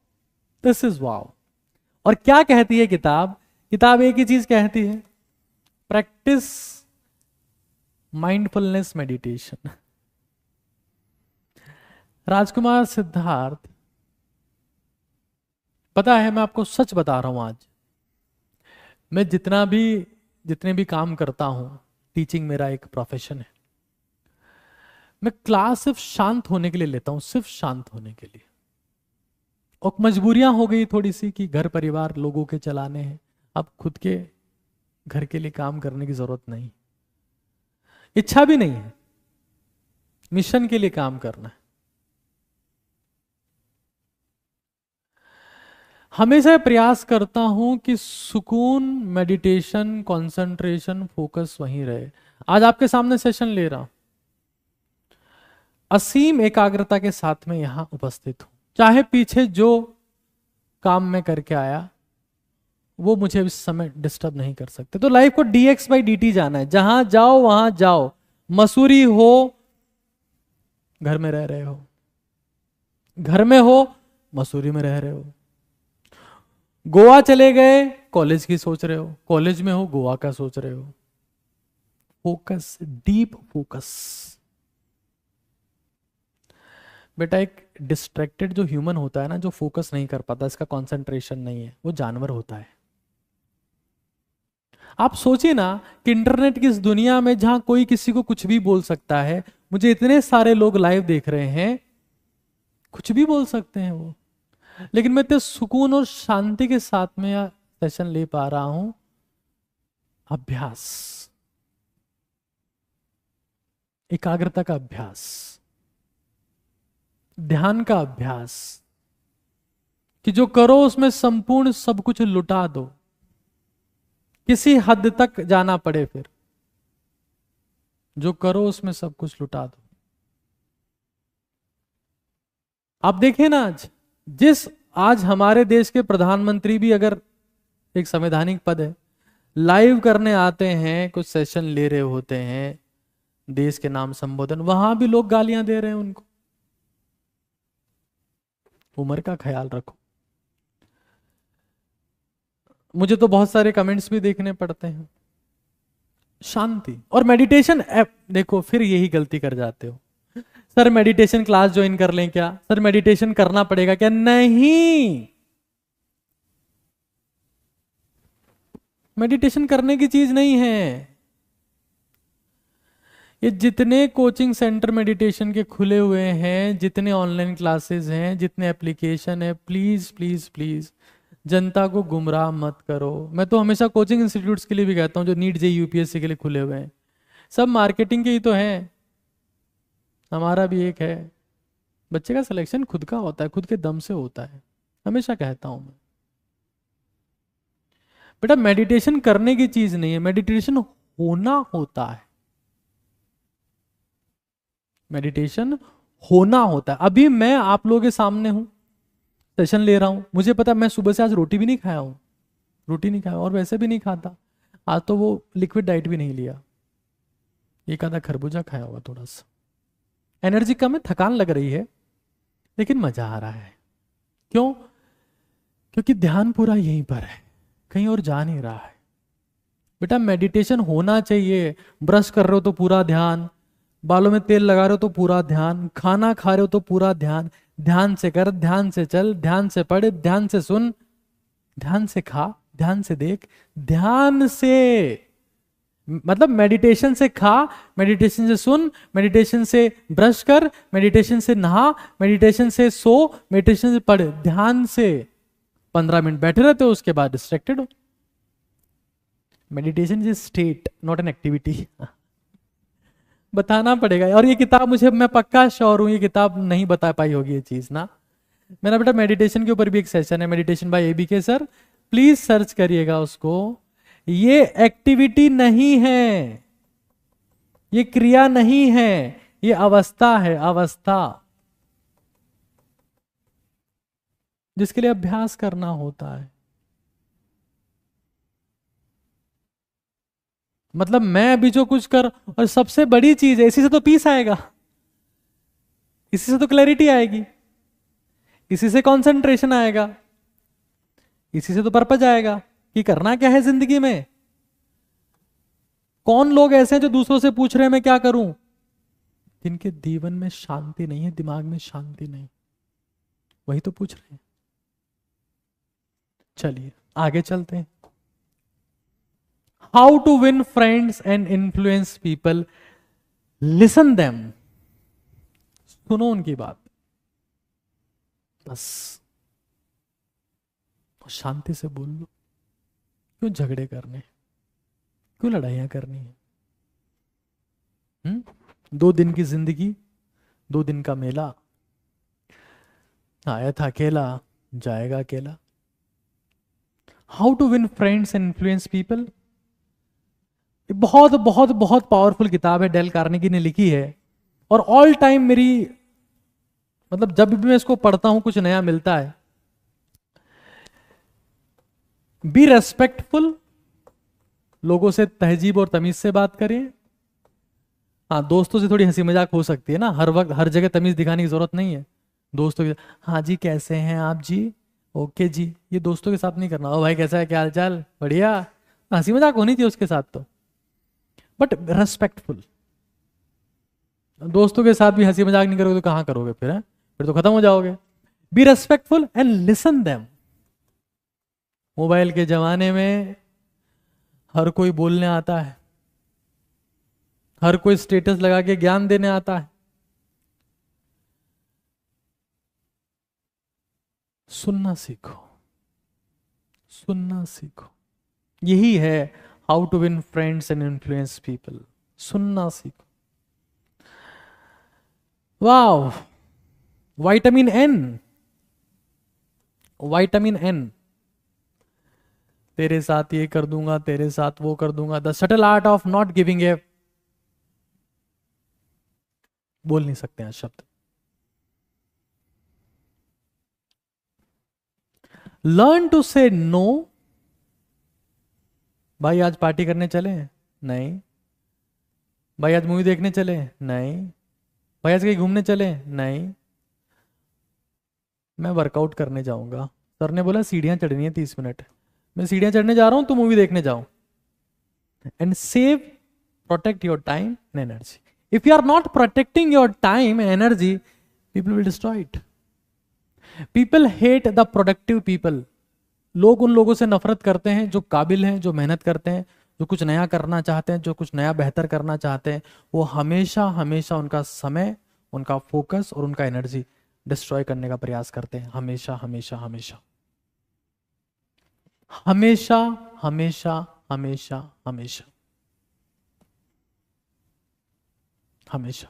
this is wow. और क्या कहती है किताब? किताब एक ही चीज कहती है, प्रैक्टिस माइंडफुलनेस मेडिटेशन। राजकुमार सिद्धार्थ, पता है मैं आपको सच बता रहा हूं, आज मैं जितने भी काम करता हूं, टीचिंग मेरा एक प्रोफेशन है, मैं क्लास सिर्फ शांत होने के लिए लेता हूं, सिर्फ शांत होने के लिए। और मजबूरियां हो गई थोड़ी सी कि घर परिवार लोगों के चलाने हैं, अब खुद के घर के लिए काम करने की जरूरत नहीं, इच्छा भी नहीं है, मिशन के लिए काम करना है। हमेशा प्रयास करता हूं कि सुकून, मेडिटेशन, कंसंट्रेशन, फोकस वहीं रहे। आज आपके सामने सेशन ले रहा हूं, असीम एकाग्रता के साथ में यहां उपस्थित हूं। चाहे पीछे जो काम मैं करके आया वो मुझे इस समय डिस्टर्ब नहीं कर सकते। तो लाइफ को dx/dt जाना है, जहां जाओ वहां जाओ। मसूरी हो, घर में रह रहे हो, घर में हो, मसूरी में रह रहे हो, गोवा चले गए, कॉलेज की सोच रहे हो, कॉलेज में हो, गोवा का सोच रहे हो। Focus, deep focus. बेटा एक डिस्ट्रैक्टेड जो ह्यूमन होता है ना, जो फोकस नहीं कर पाता, इसका कंसंट्रेशन नहीं है, वो जानवर होता है। आप सोचिए ना कि इंटरनेट की इस दुनिया में जहां कोई किसी को कुछ भी बोल सकता है, मुझे इतने सारे लोग लाइव देख रहे हैं, कुछ भी बोल सकते हैं वो, लेकिन मैं इतने सुकून और शांति के साथ में यह सेशन ले पा रहा हूं। अभ्यास, एकाग्रता का अभ्यास, ध्यान का अभ्यास, कि जो करो उसमें संपूर्ण सब कुछ लुटा दो, किसी हद तक जाना पड़े, फिर जो करो उसमें सब कुछ लुटा दो। आप देखें ना, आज हमारे देश के प्रधानमंत्री भी अगर एक संवैधानिक पद है, लाइव करने आते हैं, कुछ सेशन ले रहे होते हैं, देश के नाम संबोधन, वहां भी लोग गालियां दे रहे हैं उनको। उम्र का ख्याल रखो। मुझे तो बहुत सारे कमेंट्स भी देखने पड़ते हैं। शांति और मेडिटेशन ऐप, देखो फिर यही गलती कर जाते हो, सर मेडिटेशन क्लास ज्वाइन कर लें क्या, सर मेडिटेशन करना पड़ेगा क्या? नहीं, मेडिटेशन करने की चीज नहीं है। ये जितने कोचिंग सेंटर मेडिटेशन के खुले हुए हैं, जितने ऑनलाइन क्लासेस हैं, जितने एप्लीकेशन है, प्लीज प्लीज प्लीज जनता को गुमराह मत करो। मैं तो हमेशा कोचिंग इंस्टीट्यूट्स के लिए भी कहता हूं, जो नीट जेईई यूपीएससी के लिए खुले हुए हैं, सब मार्केटिंग के ही तो हैं। हमारा भी एक है, बच्चे का सिलेक्शन खुद का होता है, खुद के दम से होता है, हमेशा कहता हूं मैं। बेटा मेडिटेशन करने की चीज नहीं है, मेडिटेशन होना होता है, मेडिटेशन होना होता है। अभी मैं आप लोगों के सामने हूं, सेशन ले रहा हूं, मुझे पता मैं सुबह से आज रोटी भी नहीं खाया हूं, रोटी नहीं खाया और वैसे भी नहीं खाता आज, तो वो लिक्विड डाइट भी नहीं लिया, एक आधा खरबूजा खाया होगा, थोड़ा सा एनर्जी कम है, थकान लग रही है, लेकिन मजा आ रहा है। क्यों? क्योंकि ध्यान पूरा यहीं पर है, कहीं और जा नहीं रहा है। बेटा मेडिटेशन होना चाहिए। ब्रश कर रहे हो तो पूरा ध्यान, बालों में तेल लगा रहे हो तो पूरा ध्यान, खाना खा रहे हो तो पूरा ध्यान। ध्यान से कर, ध्यान से चल, ध्यान से पढ़, ध्यान से सुन, ध्यान से खा, ध्यान से देख, ध्यान से, मतलब मेडिटेशन से खा, मेडिटेशन से सुन, मेडिटेशन से ब्रश कर, मेडिटेशन से नहा, मेडिटेशन से सो, मेडिटेशन से पढ़, ध्यान से। 15 मिनट बैठे रहते हो, उसके बाद डिस्ट्रैक्टेड हो। Meditation is state, not an activity. बताना पड़ेगा। और ये किताब मुझे, मैं पक्का श्योर हूं ये किताब नहीं बता पाई होगी ये चीज ना। मेरा बेटा मेडिटेशन के ऊपर भी एक सेशन है, meditation bye ABK sir, please search करिएगा उसको। ये एक्टिविटी नहीं है, ये क्रिया नहीं है, ये अवस्था है, अवस्था जिसके लिए अभ्यास करना होता है। मतलब मैं अभी जो कुछ कर, और सबसे बड़ी चीज है, इसी से तो पीस आएगा, इसी से तो क्लैरिटी आएगी, इसी से कंसंट्रेशन आएगा, इसी से तो पर्पज आएगा कि करना क्या है जिंदगी में। कौन लोग ऐसे हैं जो दूसरों से पूछ रहे हैं मैं क्या करूं, जिनके जीवन में शांति नहीं है, दिमाग में शांति नहीं, वही तो पूछ रहे हैं। चलिए आगे चलते हैं। How to win friends and influence people, listen them, सुनो उनकी बात, बस शांति से बोल लो। क्यों झगड़े करने, क्यों लड़ाइयां करनी है? 2 दिन की जिंदगी, 2 दिन का मेला, आया था अकेला, जाएगा अकेला। How to win friends and influence people, बहुत बहुत बहुत पावरफुल किताब है, डेल कार्नेगी ने लिखी है। और ऑल टाइम मेरी, मतलब जब भी मैं इसको पढ़ता हूं कुछ नया मिलता है। बी रेस्पेक्टफुल, लोगों से तहजीब और तमीज से बात करें। हाँ, दोस्तों से थोड़ी हंसी मजाक हो सकती है ना, हर वक्त हर जगह तमीज दिखाने की जरूरत नहीं है। दोस्तों के, हाँ जी कैसे हैं आप जी, ओके जी, ये दोस्तों के साथ नहीं करना। ओ भाई कैसा है, क्या हाल चाल, बढ़िया, हंसी मजाक होनी थी उसके साथ तो, बट रेस्पेक्टफुल। दोस्तों के साथ भी हंसी मजाक नहीं करोगे तो कहां करोगे फिर, है? फिर तो खत्म हो जाओगे। Be respectful and listen them. Mobile के जमाने में हर कोई बोलने आता है, हर कोई स्टेटस लगा के ज्ञान देने आता है। सुनना सीखो, सुनना सीखो, यही है how to win friends and influence people. सुनना सीखो। Wow, vitamin N, vitamin N, तेरे साथ ये कर दूंगा, तेरे साथ वो कर दूंगा। The subtle art of not giving a, बोल नहीं सकते हैं शब्द। लर्न टू से नो। भाई आज पार्टी करने चले? नहीं। भाई आज मूवी देखने चले? नहीं। भाई आज कहीं घूमने चले? नहीं। मैं वर्कआउट करने जाऊंगा, सर ने बोला सीढ़ियां चढ़नी है 30 मिनट, मैं सीढ़ियां चढ़ने जा रहा हूं, तो मूवी देखने जाऊं। And save, protect your time and energy. If you are not protecting your time and energy, people will destroy it. People hate the productive people. लोग उन लोगों से नफरत करते हैं जो काबिल हैं, जो मेहनत करते हैं, जो कुछ नया करना चाहते हैं, जो कुछ नया बेहतर करना चाहते हैं। वो हमेशा हमेशा उनका समय, उनका फोकस और उनका एनर्जी डिस्ट्रॉय करने का प्रयास करते हैं, हमेशा हमेशा हमेशा हमेशा हमेशा हमेशा हमेशा हमेशा।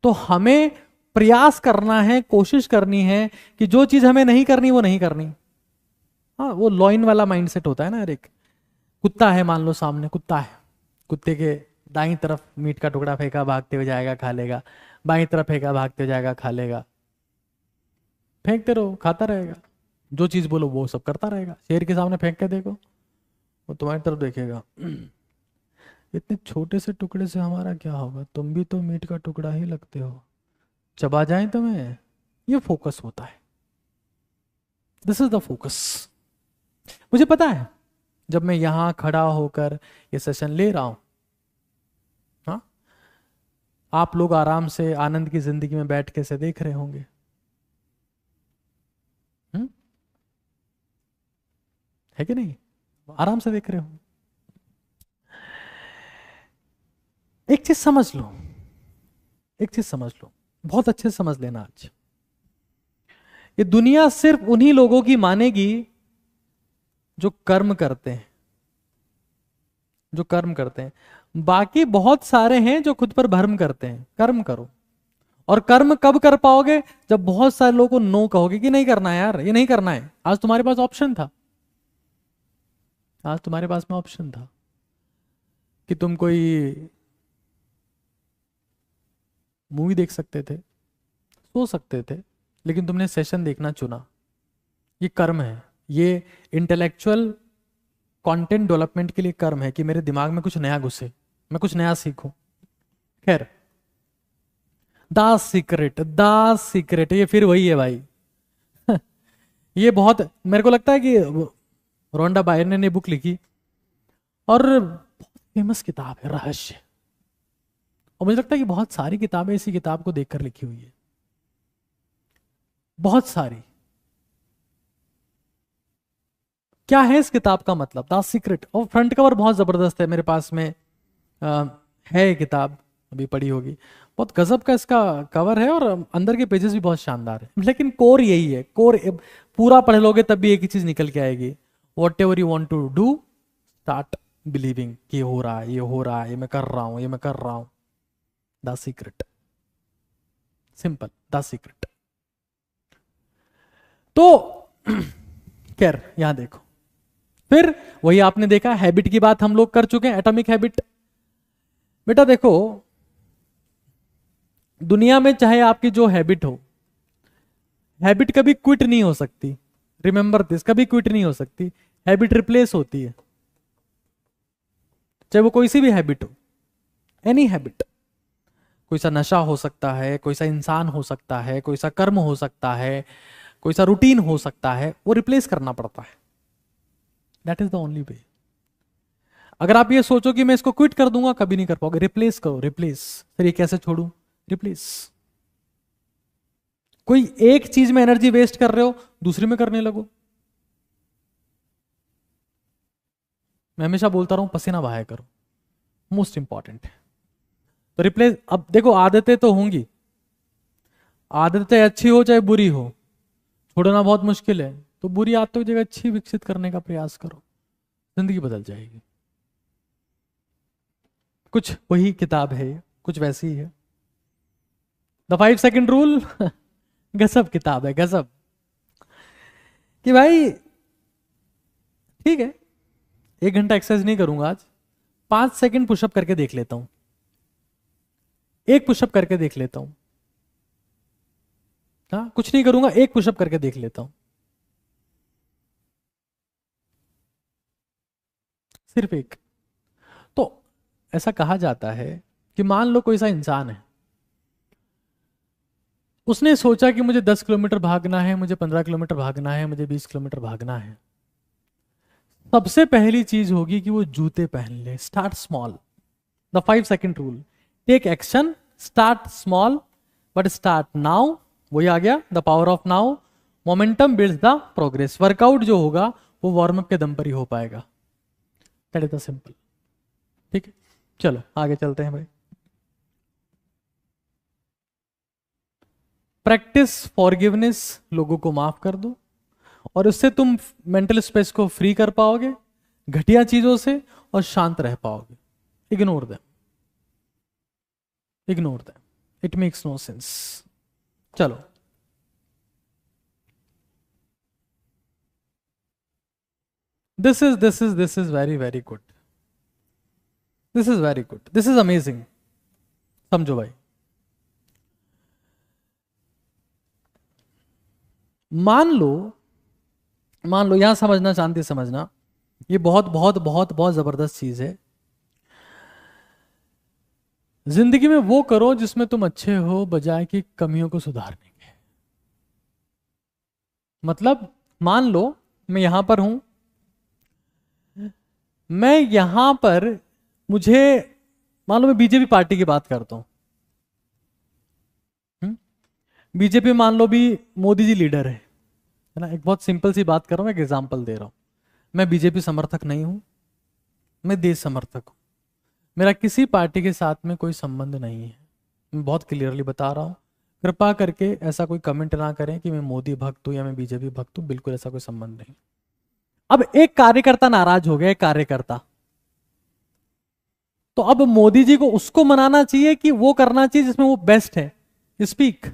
तो हमें प्रयास करना है, कोशिश करनी है कि जो चीज हमें नहीं करनी वो नहीं करनी। हाँ, वो लॉइन वाला माइंडसेट होता है ना। एक कुत्ता है, मान लो सामने कुत्ता है, कुत्ते के दाईं तरफ मीट का टुकड़ा फेंका, भागते हुए जाएगा खा लेगा, बाईं तरफ फेंका, भागते हुए जाएगा खा लेगा। फेंकते रहो, खाता रहेगा, जो चीज बोलो वो सब करता रहेगा। शेर के सामने फेंक के देखो, वो तुम्हारी तरफ देखेगा। इतने छोटे से टुकड़े से हमारा क्या होगा, तुम भी तो मीट का टुकड़ा ही लगते हो, चबा जाए तुम्हें। ये फोकस होता है, दिस इज द फोकस। मुझे पता है जब मैं यहां खड़ा होकर ये सेशन ले रहा हूं। हाँ, आप लोग आराम से आनंद की जिंदगी में बैठ के से देख रहे होंगे। हम्म, है कि नहीं? आराम से देख रहे हो। एक चीज समझ लो, एक चीज समझ लो, बहुत अच्छे से समझ लेना। आज ये दुनिया सिर्फ उन्हीं लोगों की मानेगी जो कर्म करते हैं, जो कर्म करते हैं। बाकी बहुत सारे हैं जो खुद पर भ्रम करते हैं। कर्म करो। और कर्म कब कर पाओगे? जब बहुत सारे लोगों को नो कहोगे कि नहीं करना है यार, ये नहीं करना है। आज तुम्हारे पास ऑप्शन था, आज तुम्हारे पास में ऑप्शन था कि तुम कोई मूवी देख सकते थे, सो सकते थे, लेकिन तुमने सेशन देखना चुना। ये कर्म है। ये इंटेलेक्चुअल कंटेंट डेवलपमेंट के लिए कर्म है कि मेरे दिमाग में कुछ नया घुसे, मैं कुछ नया सीखूं। खैर, द सीक्रेट ये फिर वही है भाई। ये बहुत, मेरे को लगता है कि रोंडा बायर्न ने बुक लिखी और बहुत फेमस किताब है, रहस्य। और मुझे लगता है कि बहुत सारी किताबें इसी किताब को देखकर लिखी हुई है, बहुत सारी। क्या है इस किताब का मतलब? The secret. और फ्रंट कवर बहुत जबरदस्त है, मेरे पास में है ये किताब, अभी पढ़ी होगी। बहुत गजब का इसका कवर है और अंदर के पेजेस भी बहुत शानदार है। लेकिन कोर यही है, कोर पूरा पढ़ लोगे तब भी एक ही चीज निकल के आएगी। Whatever you want to do, start believing कि ये हो रहा है, ये हो रहा है, ये मैं कर रहा हूं, ये मैं कर रहा हूं। The secret, simple, the secret. तो खैर, यहां देखो, फिर वही आपने देखा, हैबिट की बात हम लोग कर चुके हैं, एटॉमिक हैबिट। बेटा देखो, दुनिया में चाहे आपकी जो हैबिट हो, हैबिट कभी क्विट नहीं हो सकती। रिमेंबर दिस, कभी क्विट नहीं हो सकती। हैबिट रिप्लेस होती है, चाहे वो कोई सी भी हैबिट हो, एनी हैबिट। कोई सा नशा हो सकता है, कोई सा इंसान हो सकता है, कोई सा कर्म हो सकता है, कोई सा रूटीन हो सकता है, वो रिप्लेस करना पड़ता है। दैट इज द ओनली वे। अगर आप ये सोचो कि मैं इसको क्विट कर दूंगा, कभी नहीं कर पाओगे। रिप्लेस करो, रिप्लेस। फिर ये कैसे छोड़ू? रिप्लेस। कोई एक चीज में एनर्जी वेस्ट कर रहे हो, दूसरी में करने लगो। मैं हमेशा बोलता रहा हूं, पसीना बहाया करो, मोस्ट इंपॉर्टेंट है। तो रिप्लेस। अब देखो, आदतें तो होंगी, आदतें अच्छी हो चाहे बुरी हो, छोड़ना बहुत मुश्किल है। तो बुरी आदतों की जगह अच्छी विकसित करने का प्रयास करो, जिंदगी बदल जाएगी। कुछ वही किताब है, कुछ वैसी ही है। The 5 second rule. गजब किताब है, गजब। कि भाई ठीक है, 1 घंटा एक्सरसाइज नहीं करूंगा आज, 5 सेकंड पुशअप करके देख लेता हूं, एक पुशअप करके देख लेता हूं। हाँ, कुछ नहीं करूंगा, एक पुशअप करके देख लेता हूं, सिर्फ एक। तो ऐसा कहा जाता है कि मान लो कोई सा इंसान है, उसने सोचा कि मुझे 10 किलोमीटर भागना है, मुझे 15 किलोमीटर भागना है, मुझे 20 किलोमीटर भागना है। सबसे पहली चीज होगी कि वो जूते पहन ले। Start small. The 5 second rule. Take action, start small but start now. वही आ गया, the power of now. Momentum builds the progress. Workout जो होगा वो वार्म अप के दम पर ही हो पाएगा। That is the simple. ठीक है, चलो आगे चलते हैं भाई। प्रैक्टिस फॉरगिवनेस, लोगों को माफ कर दो, और उससे तुम मेंटल स्पेस को फ्री कर पाओगे घटिया चीजों से, और शांत रह पाओगे। Ignore them, ignore them, it makes no sense. चलो, this is very very good, this is very good, this is amazing. समझो भाई, मान लो, मान लो, यहां समझना, शांति समझना, ये बहुत बहुत बहुत बहुत जबरदस्त चीज है। जिंदगी में वो करो जिसमें तुम अच्छे हो, बजाय कि कमियों को सुधारने के। मतलब मान लो मैं यहां पर हूं, मैं यहां पर, मुझे मान लो मैं बीजेपी पार्टी की बात करता हूं, बीजेपी मान लो भी मोदी जी लीडर है ना, एक बहुत सिंपल सी बात कर रहा हूं, एक एग्जांपल दे रहा हूं। मैं बीजेपी समर्थक नहीं हूं, मैं देश समर्थक हूं, मेरा किसी पार्टी के साथ में कोई संबंध नहीं है। मैं बहुत क्लियरली बता रहा हूं, कृपा करके ऐसा कोई कमेंट ना करें कि मैं मोदी भक्त हूं या मैं बीजेपी भक्त हूं, बिल्कुल ऐसा कोई संबंध नहीं। अब एक कार्यकर्ता नाराज हो गया, एक कार्यकर्ता, तो अब मोदी जी को उसको मनाना चाहिए कि वो करना चाहिए जिसमें वो बेस्ट है, स्पीक।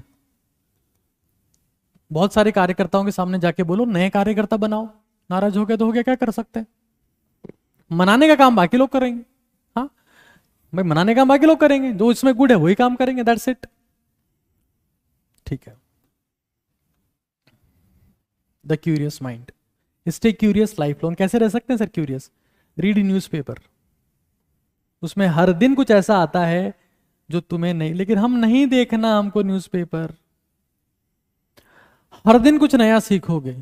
बहुत सारे कार्यकर्ताओं के सामने जाके बोलो नए कार्यकर्ता बनाओ, नाराज हो गया तो हो गया, क्या कर सकते हैं। मनाने का काम बाकी लोग करेंगे। हाँ भाई, मनाने का काम बाकी लोग करेंगे, जो इसमें गुड है वही काम करेंगे, दैट्स इट। ठीक है। The curious mind, stay curious life long. कैसे रह सकते हैं सर क्यूरियस? रीड न्यूज़पेपर, उसमें हर दिन कुछ ऐसा आता है जो तुम्हें नहीं, लेकिन हम नहीं देखना हमको न्यूज़पेपर। हर दिन कुछ नया सीखोगे,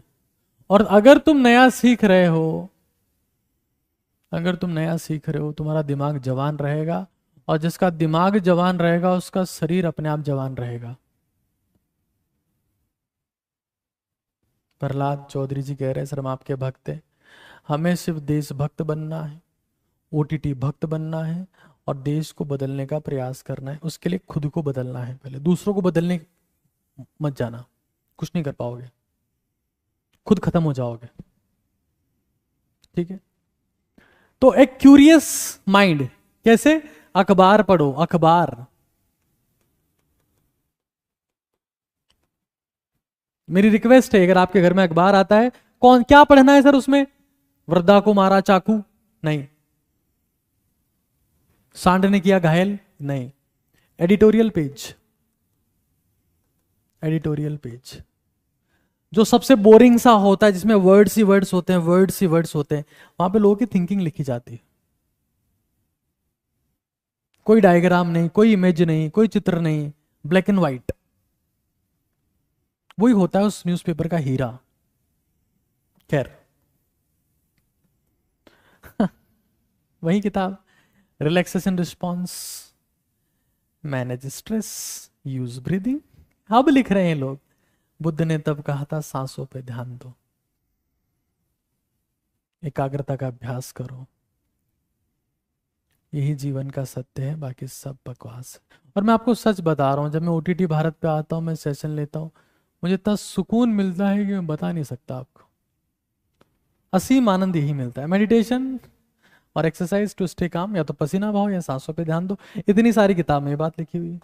और अगर तुम नया सीख रहे हो, अगर तुम नया सीख रहे हो, तुम्हारा दिमाग जवान रहेगा, और जिसका दिमाग जवान रहेगा उसका शरीर अपने आप जवान रहेगा। प्रहलाद चौधरी जी कह रहे हैं सर हम आपके भक्त हैं, हमें सिर्फ देशभक्त बनना है, ओटीटी भक्त बनना है, और देश को बदलने का प्रयास करना है। उसके लिए खुद को बदलना है, पहले दूसरों को बदलने मत जाना, कुछ नहीं कर पाओगे, खुद खत्म हो जाओगे। ठीक है। तो एक क्यूरियस माइंड कैसे? अखबार पढ़ो, अखबार। मेरी रिक्वेस्ट है, अगर आपके घर में अखबार आता है, कौन क्या पढ़ना है सर उसमें? वृद्धा को मारा चाकू? नहीं। सांड ने किया घायल? नहीं। एडिटोरियल पेज, एडिटोरियल पेज जो सबसे बोरिंग सा होता है, जिसमें वर्ड्स ही वर्ड्स होते हैं, वर्ड्स ही वर्ड्स होते हैं, वहां पे लोगों की थिंकिंग लिखी जाती है। कोई डायग्राम नहीं, कोई इमेज नहीं, कोई चित्र नहीं, ब्लैक एंड व्हाइट। वही होता है उस न्यूज़पेपर का हीरा। खैर वही किताब, relaxation response, manage stress, use breathing. अब लिख रहे हैं लोग, बुद्ध ने तब कहा था सांसों पे ध्यान दो, एकाग्रता का अभ्यास करो, यही जीवन का सत्य है, बाकी सब बकवास है। और मैं आपको सच बता रहा हूं, जब मैं ओटीटी भारत पे आता हूं, मैं सेशन लेता हूं, मुझे इतना सुकून मिलता है कि मैं बता नहीं सकता आपको। असीम आनंद यही मिलता है। मेडिटेशन और एक्सरसाइज टू स्टे काम, या तो पसीना बहाओ या सांसों पे ध्यान दो। इतनी सारी किताब में ये बात लिखी हुई है।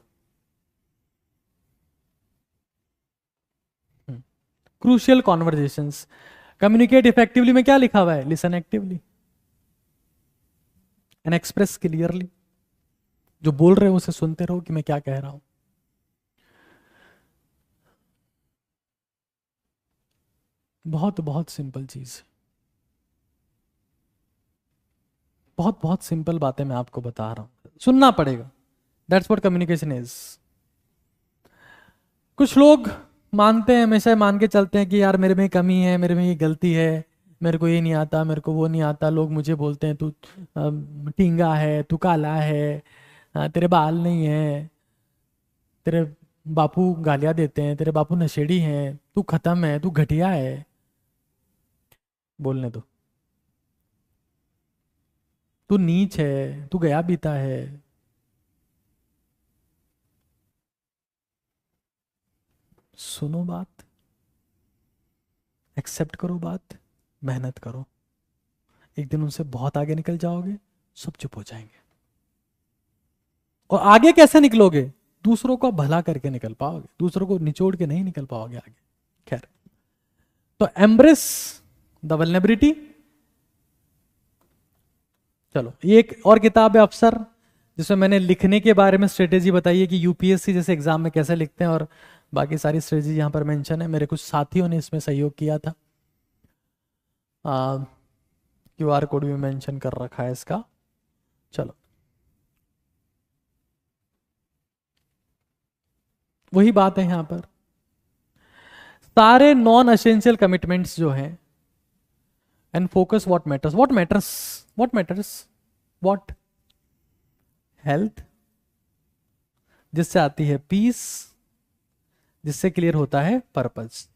क्रूशियल कॉन्वर्जेशंस, कम्युनिकेट इफेक्टिवली में क्या लिखा हुआ है? Listen actively and express clearly. जो बोल रहे हो उसे सुनते रहो कि मैं क्या कह रहा हूं। बहुत बहुत सिंपल चीज, बहुत बहुत सिंपल बातें मैं आपको बता रहा हूं, सुनना पड़ेगा। That's what communication is. कुछ लोग मानते हैं, हमेशा मान के चलते हैं कि यार मेरे में कमी है, मेरे में ये गलती है, मेरे को ये नहीं आता, मेरे को वो नहीं आता। लोग मुझे बोलते हैं तू टींगा है, तू काला है, तेरे बाल नहीं है, तेरे बापू गालियां देते हैं, तेरे बापू नशेड़ी हैं, तू खत्म है, तू घटिया है। बोलने दो। तू नीच है, तू गया बीता है। सुनो बात, एक्सेप्ट करो बात, मेहनत करो, एक दिन उनसे बहुत आगे निकल जाओगे, सब चुप हो जाएंगे। और आगे कैसे निकलोगे? दूसरों को भला करके निकल पाओगे, दूसरों को निचोड़ के नहीं निकल पाओगे आगे। खैर, तो एम्ब्रेस द वल्नरेबिलिटी। चलो, ये एक और किताब है अफसर, जिसमें मैंने लिखने के बारे में स्ट्रेटेजी बताई है कि यूपीएससी जैसे एग्जाम में कैसे लिखते हैं, और बाकी सारी स्ट्रेटेजी यहाँ पर मेंशन है। मेरे कुछ साथियों ने इसमें सहयोग किया था। क्यूआर कोड भी मेंशन कर रखा है इसका। चलो, वही बात है यहाँ पर। सारे नॉन एसेंशियल कमिटमेंट्स जो हैं, and focus what matters, what matters, what matters, what, health, जिससे आती है पीस, जिससे क्लियर होता है पर्पस।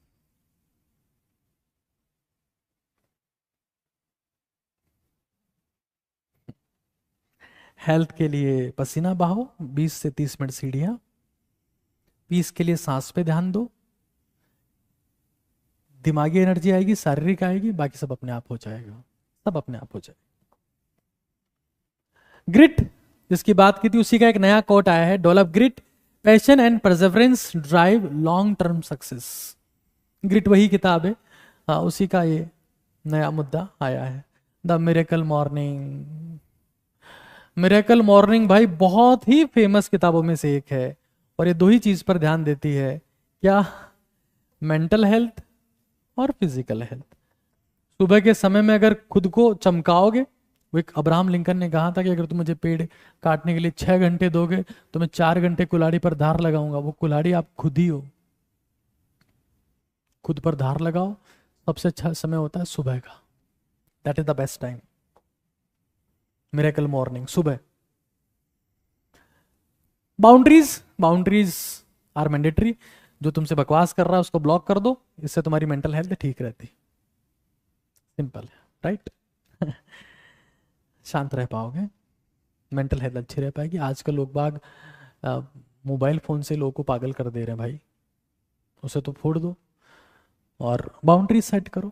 हेल्थ के लिए पसीना बहाओ, 20 से 30 मिनट सीढ़ियां, पीस के लिए सांस पे ध्यान दो, दिमागी एनर्जी आएगी, शारीरिक आएगी, बाकी सब अपने आप हो जाएगा, सब अपने आप हो जाएगा। ग्रिट, जिसकी बात की थी, उसी का एक नया कोट आया है, develop grit, passion and perseverance drive long term success. Grit वही किताब है, हाँ उसी का ये नया मुद्दा आया है। The miracle morning, miracle morning भाई बहुत ही फेमस किताबों में से एक है, और ये दो ही चीज पर ध्यान देती है, क्या, मेंटल हेल्थ और फिजिकल हेल्थ। सुबह के समय में अगर खुद को चमकाओगे, वो एक अब्राहम लिंकन ने कहा था कि अगर तुम मुझे पेड़ काटने के लिए 6 घंटे दोगे तो मैं 4 घंटे कुल्हाड़ी पर धार लगाऊंगा। वो कुल्हाड़ी आप खुद ही हो, खुद पर धार लगाओ। सबसे अच्छा समय होता है सुबह का, that is the best time, miracle morning सुबह। बाउंड्रीज, बाउंड्रीज आर मैंडेटरी, जो तुमसे बकवास कर रहा है उसको ब्लॉक कर दो, इससे तुम्हारी मेंटल हेल्थ ठीक रहती, सिंपल है, राइट। शांत रह पाओगे, मेंटल हेल्थ अच्छी रह पाएगी। आजकल लोग बाग मोबाइल फोन से लोगों को पागल कर दे रहे हैं भाई, उसे तो फोड़ दो और बाउंड्री सेट करो।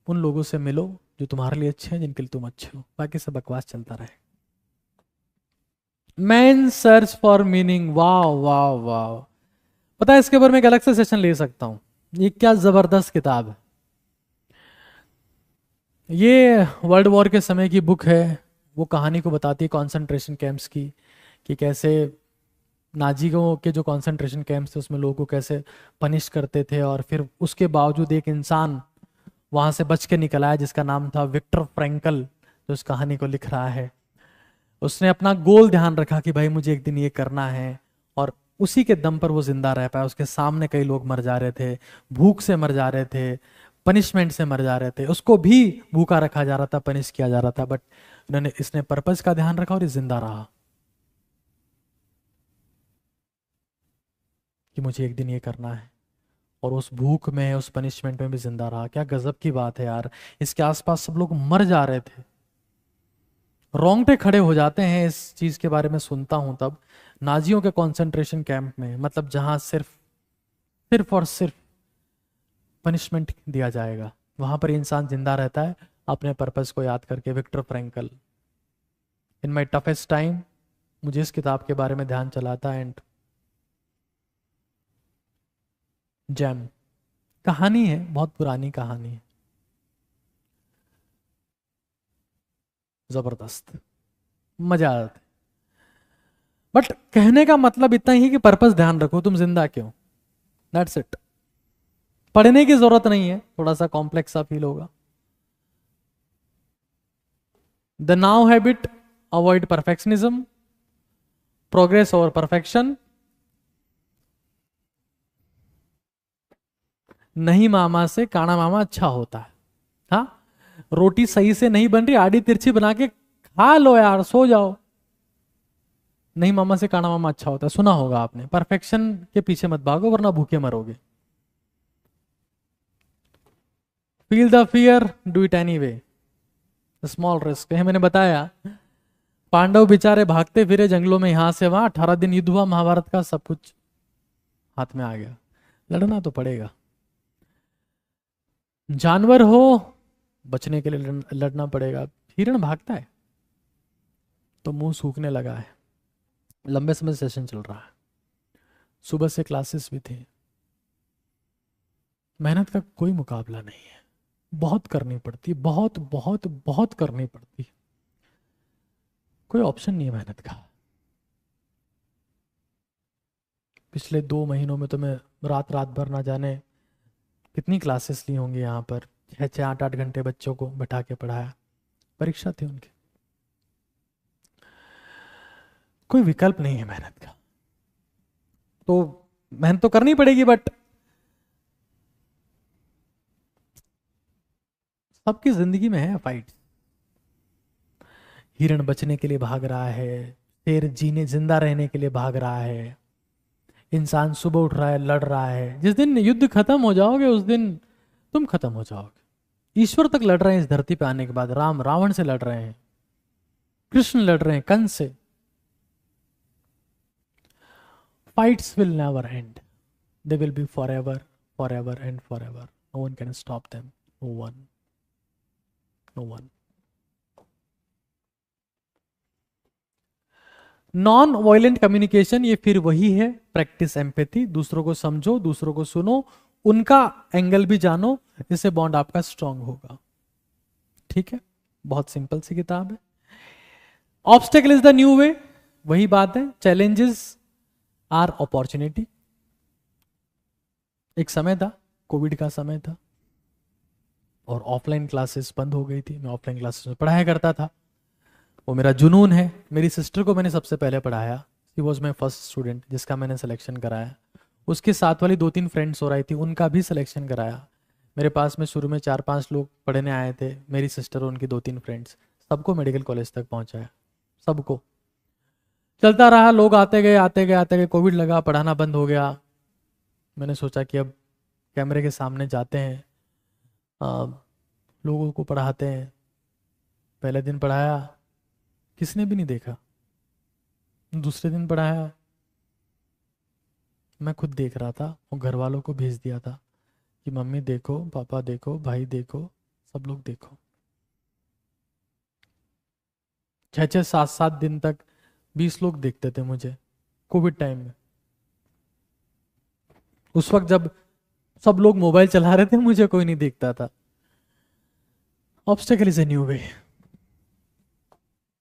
उन लोगों से मिलो जो तुम्हारे लिए अच्छे हैं, जिनके लिए तुम अच्छे हो, बाकी सब बकवास चलता रहे। मैन सर्च फॉर मीनिंग, वाह वाह वाह, पता है इसके ऊपर मैं एक अलग से सेशन ले सकता हूं, ये क्या जबरदस्त किताब है। ये वर्ल्ड वॉर के समय की बुक है, वो कहानी को बताती है कॉन्सेंट्रेशन कैंप्स की, कि कैसे नाजियों के जो कॉन्सेंट्रेशन कैंप्स थे उसमें लोगों को कैसे पनिश करते थे, और फिर उसके बावजूद एक इंसान वहां से बच के निकल आया जिसका नाम था विक्टर फ्रैंकल, जो इस कहानी को लिख रहा है। उसने अपना गोल ध्यान रखा कि भाई मुझे एक दिन ये करना है, और उसी के दम पर वो जिंदा रह पाया। उसके सामने कई लोग मर जा रहे थे, भूख से मर जा रहे थे, पनिशमेंट से मर जा रहे थे, उसको भी भूखा रखा जा रहा था, पनिश किया जा रहा था, बट इसने पर्पस का ध्यान रखा और ये जिंदा रहा कि मुझे एक दिन ये करना है, और उस भूख में, उस पनिशमेंट में भी जिंदा रहा। क्या गजब की बात है यार, इसके आसपास सब लोग मर जा रहे थे। रोंगटे खड़े हो जाते हैं इस चीज के बारे में सुनता हूं तब। नाजियों के कंसंट्रेशन कैंप में, मतलब जहां सिर्फ सिर्फ और सिर्फ पनिशमेंट दिया जाएगा, वहां पर इंसान जिंदा रहता है अपने पर्पस को याद करके। विक्टर फ्रैंकल, इन माई टफेस्ट टाइम, मुझे इस किताब के बारे में ध्यान चला था, एंड जैम कहानी है, बहुत पुरानी कहानी है, जबरदस्त, मजा आता है। बट कहने का मतलब इतना ही कि पर्पस ध्यान रखो, तुम जिंदा क्यों, दैट्स इट। पढ़ने की जरूरत नहीं है, थोड़ा सा कॉम्प्लेक्स सा फील होगा। The now habit, avoid perfectionism, progress over perfection, नहीं मामा से काना मामा अच्छा होता है। हाँ, रोटी सही से नहीं बन रही, आड़ी तिरछी बना के खा लो यार, सो जाओ, नहीं मामा से काना मामा अच्छा होता है, सुना होगा आपने। परफेक्शन के पीछे मत भागो वरना भूखे मरोगे। Feel the fear, do it anyway, small risk है। मैंने बताया पांडव बेचारे भागते फिरे जंगलों में, यहां से वहां, 18 दिन युद्ध हुआ महाभारत का, सब कुछ हाथ में आ गया। लड़ना तो पड़ेगा, जानवर हो बचने के लिए लड़ना पड़ेगा। हिरण भागता है तो मुंह सूखने लगा है, लंबे समय से सेशन चल रहा है, सुबह से क्लासेस भी थी। मेहनत का कोई मुकाबला नहीं है, बहुत करनी पड़ती, बहुत बहुत बहुत करनी पड़ती, कोई ऑप्शन नहीं है मेहनत का। पिछले 2 महीनों में तो मैं रात रात भर ना जाने कितनी क्लासेस ली होंगी, यहाँ पर 6-6 8-8 घंटे बच्चों को बैठा के पढ़ाया। परीक्षा थी उनकी, कोई विकल्प नहीं है मेहनत का, तो मेहनत तो करनी पड़ेगी, बट सबकी जिंदगी में है फाइट। हिरण बचने के लिए भाग रहा है, शेर जीने जिंदा रहने के लिए भाग रहा है, इंसान सुबह उठ रहा है, लड़ रहा है। जिस दिन युद्ध खत्म हो जाओगे उस दिन तुम खत्म हो जाओगे। ईश्वर तक लड़ रहे हैं इस धरती पे आने के बाद। राम रावण से लड़ रहे हैं, कृष्ण लड़ रहे हैं कंस से। Fights will never end, they will be forever, forever and forever. No one can stop them, no one, no one. Non violent communication, ये फिर वही है, प्रैक्टिस एम्पैथी। दूसरों को समझो, दूसरों को सुनो, उनका एंगल भी जानो, जिससे बॉन्ड आपका स्ट्रांग होगा। ठीक है, बहुत सिंपल सी किताब है। Obstacle is the new way, वही बात है। Challenges are opportunity. एक समय था, कोविड का समय था, और ऑफलाइन क्लासेस बंद हो गई थी। मैं ऑफलाइन क्लासेस में पढ़ाया करता था, वो मेरा जुनून है। मेरी सिस्टर को मैंने सबसे पहले पढ़ाया, she was my first student जिसका मैंने सिलेक्शन कराया। उसके साथ वाली 2-3 फ्रेंड्स हो रही थी, उनका भी सिलेक्शन कराया। मेरे पास में शुरू में 4-5 लोग पढ़ने आए थे, मेरी सिस्टर और उनकी 2-3 फ्रेंड्स, सबको मेडिकल कॉलेज तक पहुंचाया, सबको। चलता रहा, लोग आते गए आते गए आते गए, कोविड लगा, पढ़ाना बंद हो गया। मैंने सोचा कि अब कैमरे के सामने जाते हैं, लोगों को पढ़ाते हैं। पहले दिन पढ़ाया, किसने भी नहीं देखा। दूसरे दिन पढ़ाया, मैं खुद देख रहा था और घर वालों को भेज दिया था कि मम्मी देखो, पापा देखो, भाई देखो, सब लोग देखो। 6-6, 7-7 दिन तक 20 लोग देखते थे मुझे कोविड टाइम में। उस वक्त जब सब लोग मोबाइल चला रहे थे, मुझे कोई नहीं देखता था। Obstacle is a new way,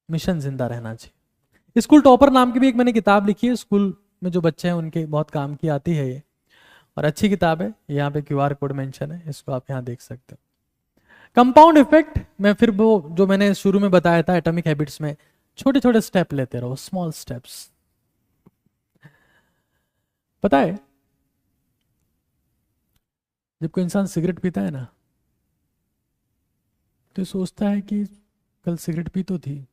mission जिंदा रहना चाहिए। स्कूल टॉपर नाम की भी एक मैंने किताब लिखी है, स्कूल में जो बच्चे हैं उनके बहुत काम की आती है ये, और अच्छी किताब है। यहाँ पे QR कोड मेंशन है, इसको आप यहाँ देख सकते हो। कंपाउंड इफेक्ट में फिर वो जो मैंने शुरू में बताया था एटॉमिक हैबिट्स में, छोटे छोटे स्टेप लेते रहो, स्मॉल स्टेप्स। पता है जब कोई इंसान सिगरेट पीता है ना, तो सोचता है कि कल सिगरेट पी तो थी,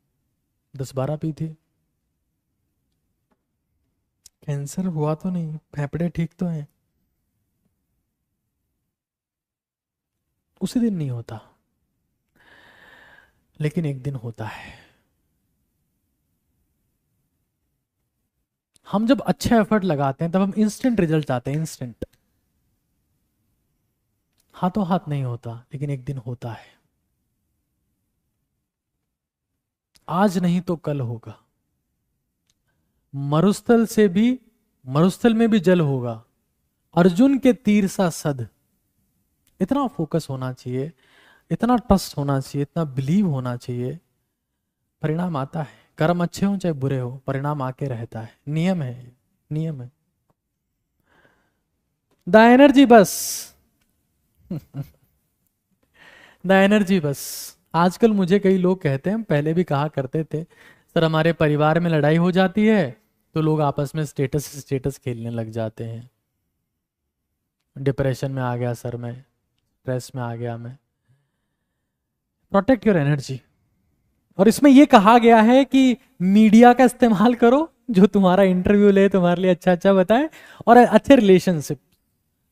10-12 पी थी, कैंसर हुआ तो नहीं, फेफड़े ठीक तो हैं। उसी दिन नहीं होता, लेकिन एक दिन होता है। हम जब अच्छा एफर्ट लगाते हैं तब हम इंस्टेंट रिजल्ट चाहते हैं, इंस्टेंट। हाथों हाथ नहीं होता, लेकिन एक दिन होता है। आज नहीं तो कल होगा। मरुस्थल से भी, मरुस्थल में भी जल होगा, अर्जुन के तीर सा सद। इतना फोकस होना चाहिए, इतना ट्रस्ट होना चाहिए, इतना बिलीव होना चाहिए, परिणाम आता है। कर्म अच्छे हो चाहे बुरे हो, परिणाम आके रहता है। नियम है, नियम है। द एनर्जी बस, द एनर्जी बस। आजकल मुझे कई लोग कहते हैं, पहले भी कहा करते थे, सर हमारे परिवार में लड़ाई हो जाती है तो लोग आपस में स्टेटस स्टेटस खेलने लग जाते हैं। डिप्रेशन में आ गया सर मैं, स्ट्रेस में आ गया मैं। Protect your energy. और इसमें यह कहा गया है कि मीडिया का इस्तेमाल करो, जो तुम्हारा इंटरव्यू ले, तुम्हारे लिए अच्छा अच्छा बताए, और अच्छे रिलेशनशिप,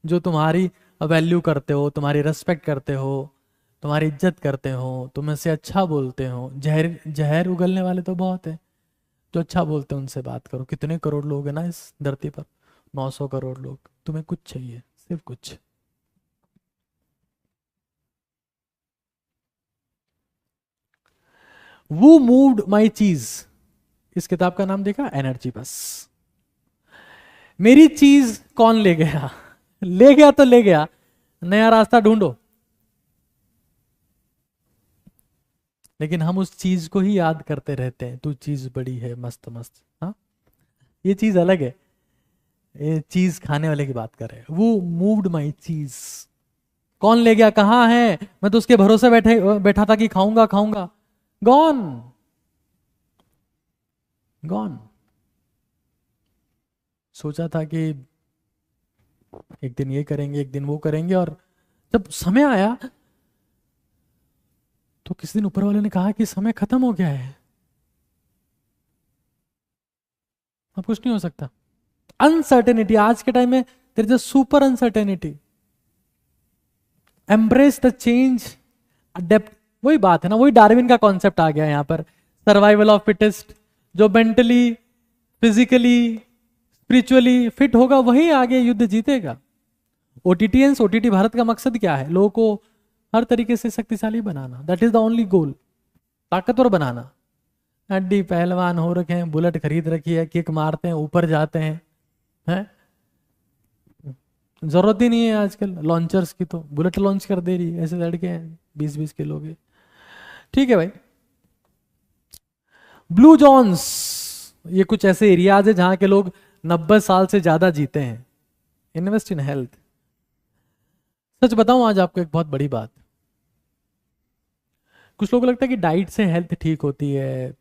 जो तुम्हारी वैल्यू करते हो, तुम्हारी रेस्पेक्ट करते हो, तुम्हारी इज्जत करते हो, तुम से अच्छा बोलते हो। जहर जहर उगलने वाले तो बहुत है, जो अच्छा बोलते हैं उनसे बात करो। कितने करोड़ लोग हैं ना इस धरती पर, 900 करोड़ लोग। तुम्हें कुछ चाहिए, सिर्फ कुछ। वो मूव्ड माई चीज, इस किताब का नाम देखा, एनर्जी बस। मेरी चीज कौन ले गया? ले गया तो ले गया, नया रास्ता ढूंढो। लेकिन हम उस चीज को ही याद करते रहते हैं, तू चीज बड़ी है, मस्त मस्त। हाँ, ये चीज अलग है, ये चीज खाने वाले की बात कर रहे हैं। वो मूव्ड माई चीज, कौन ले गया, कहाँ है? मैं तो उसके भरोसे बैठा था कि खाऊंगा खाऊंगा। Gone, gone. सोचा था कि एक दिन ये करेंगे, एक दिन वो करेंगे, और जब समय आया तो किसी दिन ऊपर वाले ने कहा कि समय खत्म हो गया है, अब कुछ नहीं हो सकता। अनसर्टेनिटी आज के टाइम में, there is a super uncertainty. Embrace the change, adapt. वही बात है ना, वही डार्विन का कॉन्सेप्ट आ गया यहां पर, सर्वाइवल ऑफ फिटेस्ट। जो मेंटली, फिजिकली, स्पिरिचुअली फिट होगा वही आगे युद्ध जीतेगा। ओटीटी भारत का मकसद क्या है? लोगों को हर तरीके से शक्तिशाली बनाना, that is the only goal. ताकतवर बनाना। हड्डी पहलवान हो रखे हैं, बुलेट खरीद रखी है, किक मारते हैं, ऊपर जाते हैं, हैं? जरूरत ही नहीं है आजकल लॉन्चर्स की, तो बुलेट लॉन्च कर दे रही है, ऐसे लड़के हैं 20-20 किलो के। ठीक है भाई। ब्लू जोन्स, ये कुछ ऐसे एरियाज है जहां के लोग 90 साल से ज्यादा जीते हैं। Invest in health. सच बताऊं आज आपको एक बहुत बड़ी बात, कुछ लोगों को लगता है कि डाइट से हेल्थ ठीक होती है,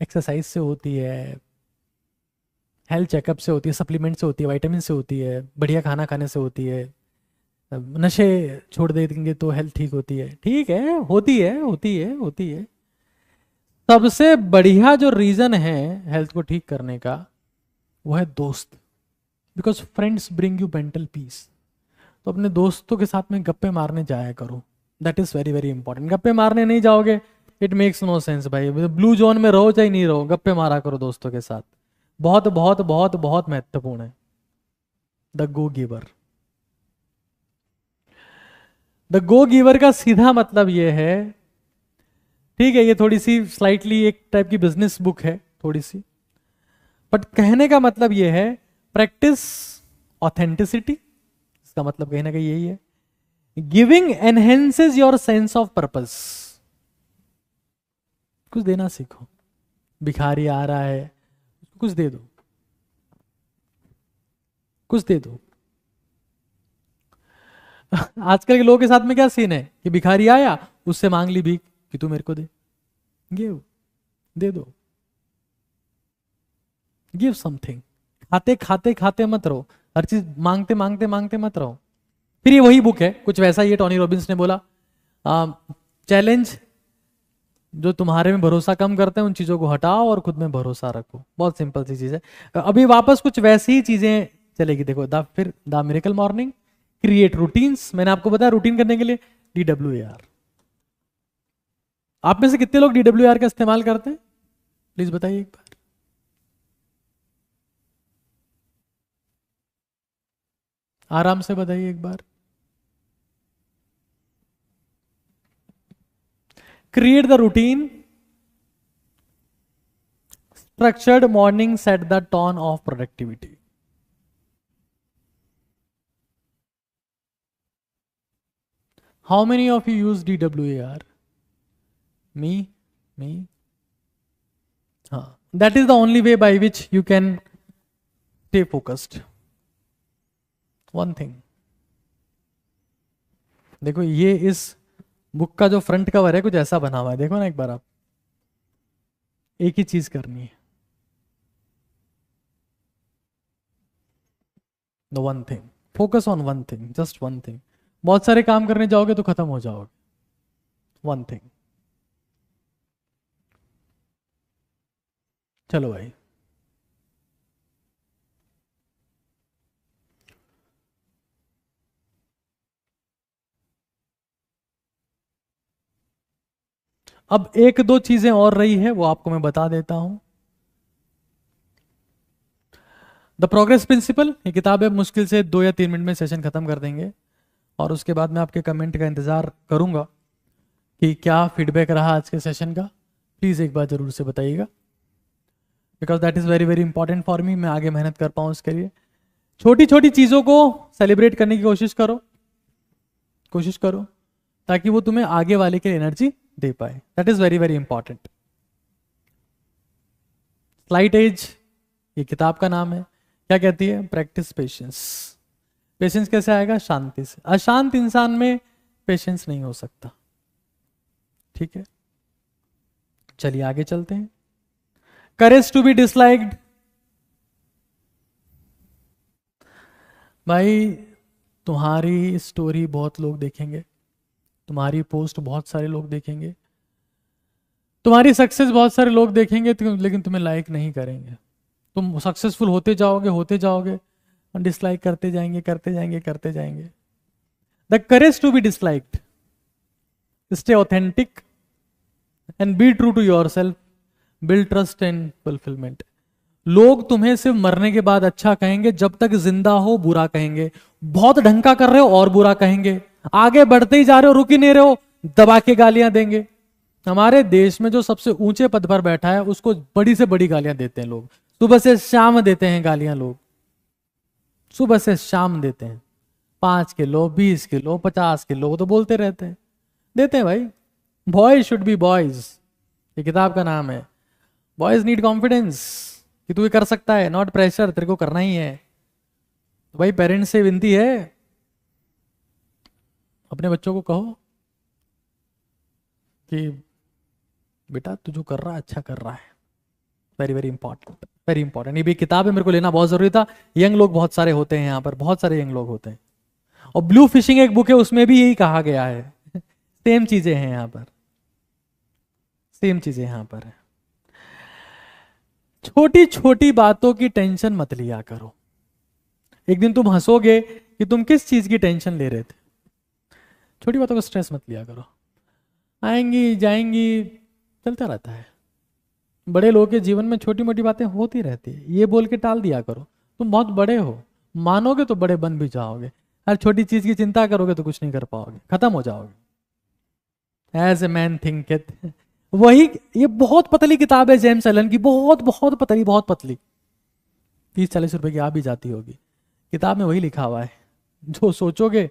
एक्सरसाइज से होती है, हेल्थ चेकअप से होती है, सप्लीमेंट से होती है, विटामिन से होती है, बढ़िया खाना खाने से होती है, नशे छोड़ देंगे तो हेल्थ ठीक होती है। ठीक है, होती है, होती है, होती है। सबसे बढ़िया जो रीजन है हेल्थ को ठीक करने का वो है दोस्त। Because friends bring you mental peace. तो अपने दोस्तों के साथ में गप्पे मारने जाया करो, that is very very important. गप्पे मारने नहीं जाओगे, इट मेक्स नो सेंस भाई। ब्लू जोन में रहो चाहे नहीं रहो, गप्पे मारा करो दोस्तों के साथ। बहुत बहुत बहुत बहुत महत्वपूर्ण है। The go giver. The go giver का सीधा मतलब यह है, ठीक है, ये थोड़ी सी स्लाइटली एक टाइप की बिजनेस बुक है थोड़ी सी, बट कहने का मतलब यह है प्रैक्टिस ऑथेंटिसिटी। इसका मतलब कहीं ना कहीं यही है, giving enhances your sense of purpose. कुछ देना सीखो। भिखारी आ रहा है, कुछ दे दो, कुछ दे दो। आजकल के लोगों के साथ में क्या सीन है कि भिखारी आया, उससे मांग ली भीख कि तू मेरे को दे, गिव, दे दो, गिव समथिंग। खाते खाते खाते मत रहो, हर चीज मांगते मांगते मांगते मत रहो। फिर ये वही बुक है, कुछ वैसा ही है। टोनी रॉबिन्स ने बोला चैलेंज, जो तुम्हारे में भरोसा कम करते हैं उन चीजों को हटाओ और खुद में भरोसा रखो। बहुत सिंपल सी चीज है। अभी वापस कुछ वैसी ही चीजें चलेगी। देखो the miracle morning, create routines. मैंने आपको बताया रूटीन करने के लिए DWAR। आप में से कितने लोग DWAR का इस्तेमाल करते हैं? प्लीज बताइए एक बार। आराम से बताइए एक बार। Create the routine, structured morning set the tone of productivity. How many of you use DWAR? Me, me. हाँ, that is the only way by which you can stay focused. One thing, देखो ये इस book का जो front cover है कुछ ऐसा बना हुआ है, देखो ना एक बार आप। एक ही चीज करनी है, the one thing, focus on one thing, just one thing. बहुत सारे काम करने जाओगे तो खत्म हो जाओगे। One thing. चलो भाई, अब एक दो चीजें और रही है वो आपको मैं बता देता हूं। द प्रोग्रेस प्रिंसिपल, ये किताब है, मुश्किल से 2 या 3 मिनट में सेशन खत्म कर देंगे। और उसके बाद मैं आपके कमेंट का इंतजार करूंगा कि क्या फीडबैक रहा आज के सेशन का। प्लीज एक बार जरूर से बताइएगा, because that is very very important for me. मैं आगे मेहनत कर पाऊं उसके लिए। छोटी छोटी चीजों को सेलिब्रेट करने की कोशिश करो, कोशिश करो, ताकि वो तुम्हें आगे वाले के लिए एनर्जी दे पाए। That is very very important. Slight edge, ये किताब का नाम है। क्या कहती है? Practice patience. पेशेंस कैसे आएगा? शांति से। अशांत इंसान में पेशेंस नहीं हो सकता। ठीक है, चलिए आगे चलते हैं। Courage to be disliked. भाई तुम्हारी स्टोरी बहुत लोग देखेंगे, तुम्हारी पोस्ट बहुत सारे लोग देखेंगे, तुम्हारी सक्सेस बहुत सारे लोग देखेंगे लेकिन तुम्हें लाइक नहीं करेंगे। तुम सक्सेसफुल होते जाओगे और डिसलाइक करते जाएंगे करते जाएंगे करते जाएंगे। The courage to be disliked, stay authentic and be true to yourself, build trust and fulfilment. लोग तुम्हें सिर्फ मरने के बाद अच्छा कहेंगे, जब तक जिंदा हो बुरा कहेंगे। बहुत ढंग का कर रहे हो और बुरा कहेंगे, आगे बढ़ते ही जा रहे हो रुक ही नहीं रहे हो दबा के गालियां देंगे। हमारे देश में जो सबसे ऊंचे पद पर बैठा है उसको बड़ी से बड़ी गालियां देते हैं लोग, सुबह से शाम देते हैं गालियां लोग, सुबह से शाम देते हैं। 5 किलो 20 किलो 50 किलो वो तो बोलते रहते हैं, देते हैं भाई। बॉयज शुड बी बॉयज, ये किताब का नाम है। बॉयज नीड कॉन्फिडेंस कि तू ये कर सकता है, नॉट प्रेशर, तेरे को करना ही है। तो भाई पेरेंट्स से विनती है, अपने बच्चों को कहो कि बेटा तू जो कर रहा है अच्छा कर रहा है। Very very important, very important. ये भी किताब है, मेरे को लेना बहुत जरूरी था। यंग लोग बहुत सारे होते हैं यहाँ पर, बहुत सारे यंग लोग होते हैं। और ब्लू फिशिंग एक बुक है, उसमें भी यही कहा गया है। सेम चीजें हैं यहाँ पर, सेम चीजें यहाँ पर है। छोटी छोटी बातों की टेंशन मत लिया करो। एक दिन तुम हंसोगे कि तुम किस चीज की टेंशन ले रहे थे। छोटी बातों का स्ट्रेस मत लिया करो, आएंगी जाएंगी चलता रहता है। बड़े लोगों के जीवन में छोटी मोटी बातें होती रहती है, ये बोल के टाल दिया करो तुम बहुत बड़े हो। मानोगे तो बड़े बन भी जाओगे, हर छोटी चीज की चिंता करोगे तो कुछ नहीं कर पाओगे, खत्म हो जाओगे। एज ए मैन थिंकeth, वही। ये बहुत पतली किताब है जेम्स एलन की, बहुत बहुत पतली, बहुत पतली, 30-40 रुपए की आ भी जाती होगी। किताब में वही लिखा हुआ है, जो सोचोगे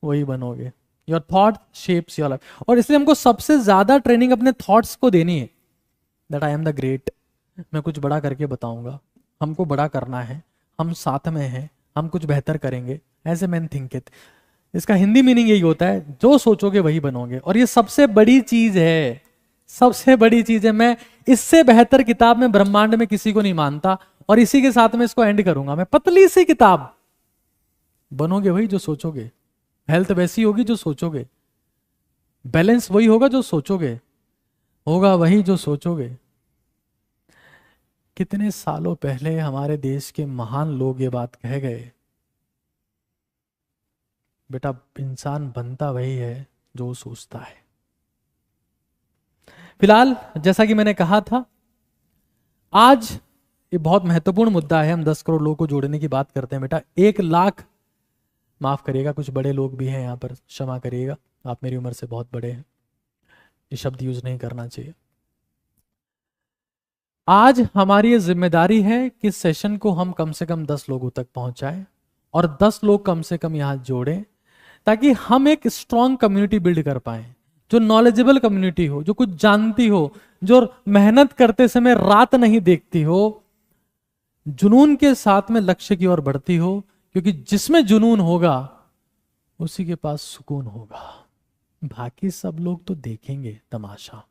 वही बनोगे। Your thought shapes your life. और इसलिए हमको सबसे ज्यादा ट्रेनिंग अपने थॉट्स को देनी है। That I am the great, मैं कुछ बड़ा करके बताऊंगा, हमको बड़ा करना है, हम साथ में हैं, हम कुछ बेहतर करेंगे। एज ए मैन थिंकeth, इसका हिंदी मीनिंग यही होता है, जो सोचोगे वही बनोगे। और ये सबसे बड़ी चीज है, सबसे बड़ी चीज है। मैं इससे बेहतर किताब में ब्रह्मांड में किसी को नहीं मानता। और इसी के साथ में इसको एंड करूंगा मैं। पतली सी किताब, बनोगे वही जो सोचोगे, हेल्थ वैसी होगी जो सोचोगे, बैलेंस वही होगा जो सोचोगे, होगा वही जो सोचोगे। कितने सालों पहले हमारे देश के महान लोग ये बात कह गए, बेटा इंसान बनता वही है जो सोचता है। फिलहाल जैसा कि मैंने कहा था, आज ये बहुत महत्वपूर्ण मुद्दा है। हम 10 करोड़ लोगों को जोड़ने की बात करते हैं बेटा। 1 लाख, माफ करिएगा कुछ बड़े लोग भी हैं यहाँ पर, क्षमा करिएगा, आप मेरी उम्र से बहुत बड़े हैं, ये शब्द यूज नहीं करना चाहिए। आज हमारी ये जिम्मेदारी है कि सेशन को हम कम से कम 10 लोगों तक पहुंचाएं और 10 लोग कम से कम यहाँ जोड़ें, ताकि हम एक स्ट्रॉन्ग कम्युनिटी बिल्ड कर पाए, जो नॉलेजेबल कम्युनिटी हो, जो कुछ जानती हो, जो मेहनत करते समय रात नहीं देखती हो, जुनून के साथ में लक्ष्य की ओर बढ़ती हो। क्योंकि जिसमें जुनून होगा उसी के पास सुकून होगा। बाकी सब लोग तो देखेंगे तमाशा,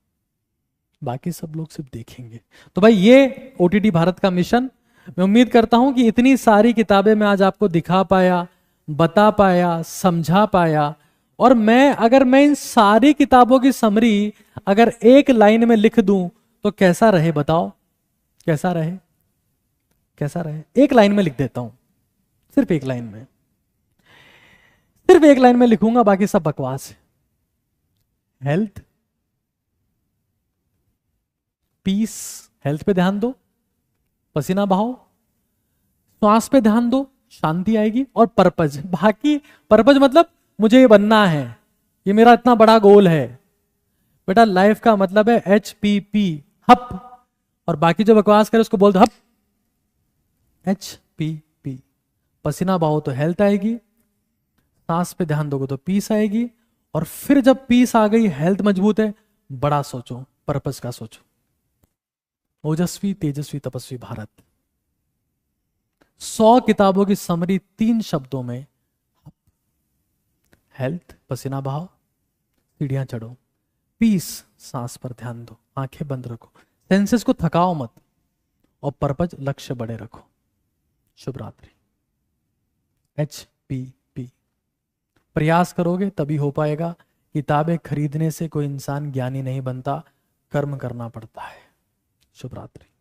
बाकी सब लोग सिर्फ देखेंगे। तो भाई ये ओटीटी भारत का मिशन, मैं उम्मीद करता हूं कि इतनी सारी किताबें मैं आज आपको दिखा पाया, बता पाया, समझा पाया। और अगर मैं इन सारी किताबों की समरी अगर एक लाइन में लिख दूं तो कैसा रहे बताओ, कैसा रहे, कैसा रहे? एक लाइन में लिख देता हूं, सिर्फ एक लाइन में, सिर्फ एक लाइन में लिखूंगा, बाकी सब बकवास है। हेल्थ, पीस, हेल्थ पे ध्यान दो, पसीना बहाओ, श्वास पे ध्यान दो, शांति आएगी। और पर्पज, बाकी पर्पज मतलब मुझे ये बनना है, ये मेरा इतना बड़ा गोल है। बेटा लाइफ का मतलब है HPP, हप। और बाकी जो बकवास करे उसको बोल दो हप, HPP। पसीना बहाओ तो हेल्थ आएगी, सांस पे ध्यान दोगे तो पीस आएगी। और फिर जब पीस आ गई, हेल्थ मजबूत है, बड़ा सोचो, पर्पस का सोचो। ओजस्वी तेजस्वी तपस्वी भारत, 100 किताबों की समरी 3 शब्दों में, हेल्थ पसीना बहाओ, सीढ़ियां चढ़ो, पीस सांस पर ध्यान दो, आंखें बंद रखो, सेंसेस को थकाओ मत, और पर्पज लक्ष्य बड़े रखो। शुभ रात्रि। HPP, प्रयास करोगे तभी हो पाएगा। किताबें खरीदने से कोई इंसान ज्ञानी नहीं बनता, कर्म करना पड़ता है। शुभ रात्रि।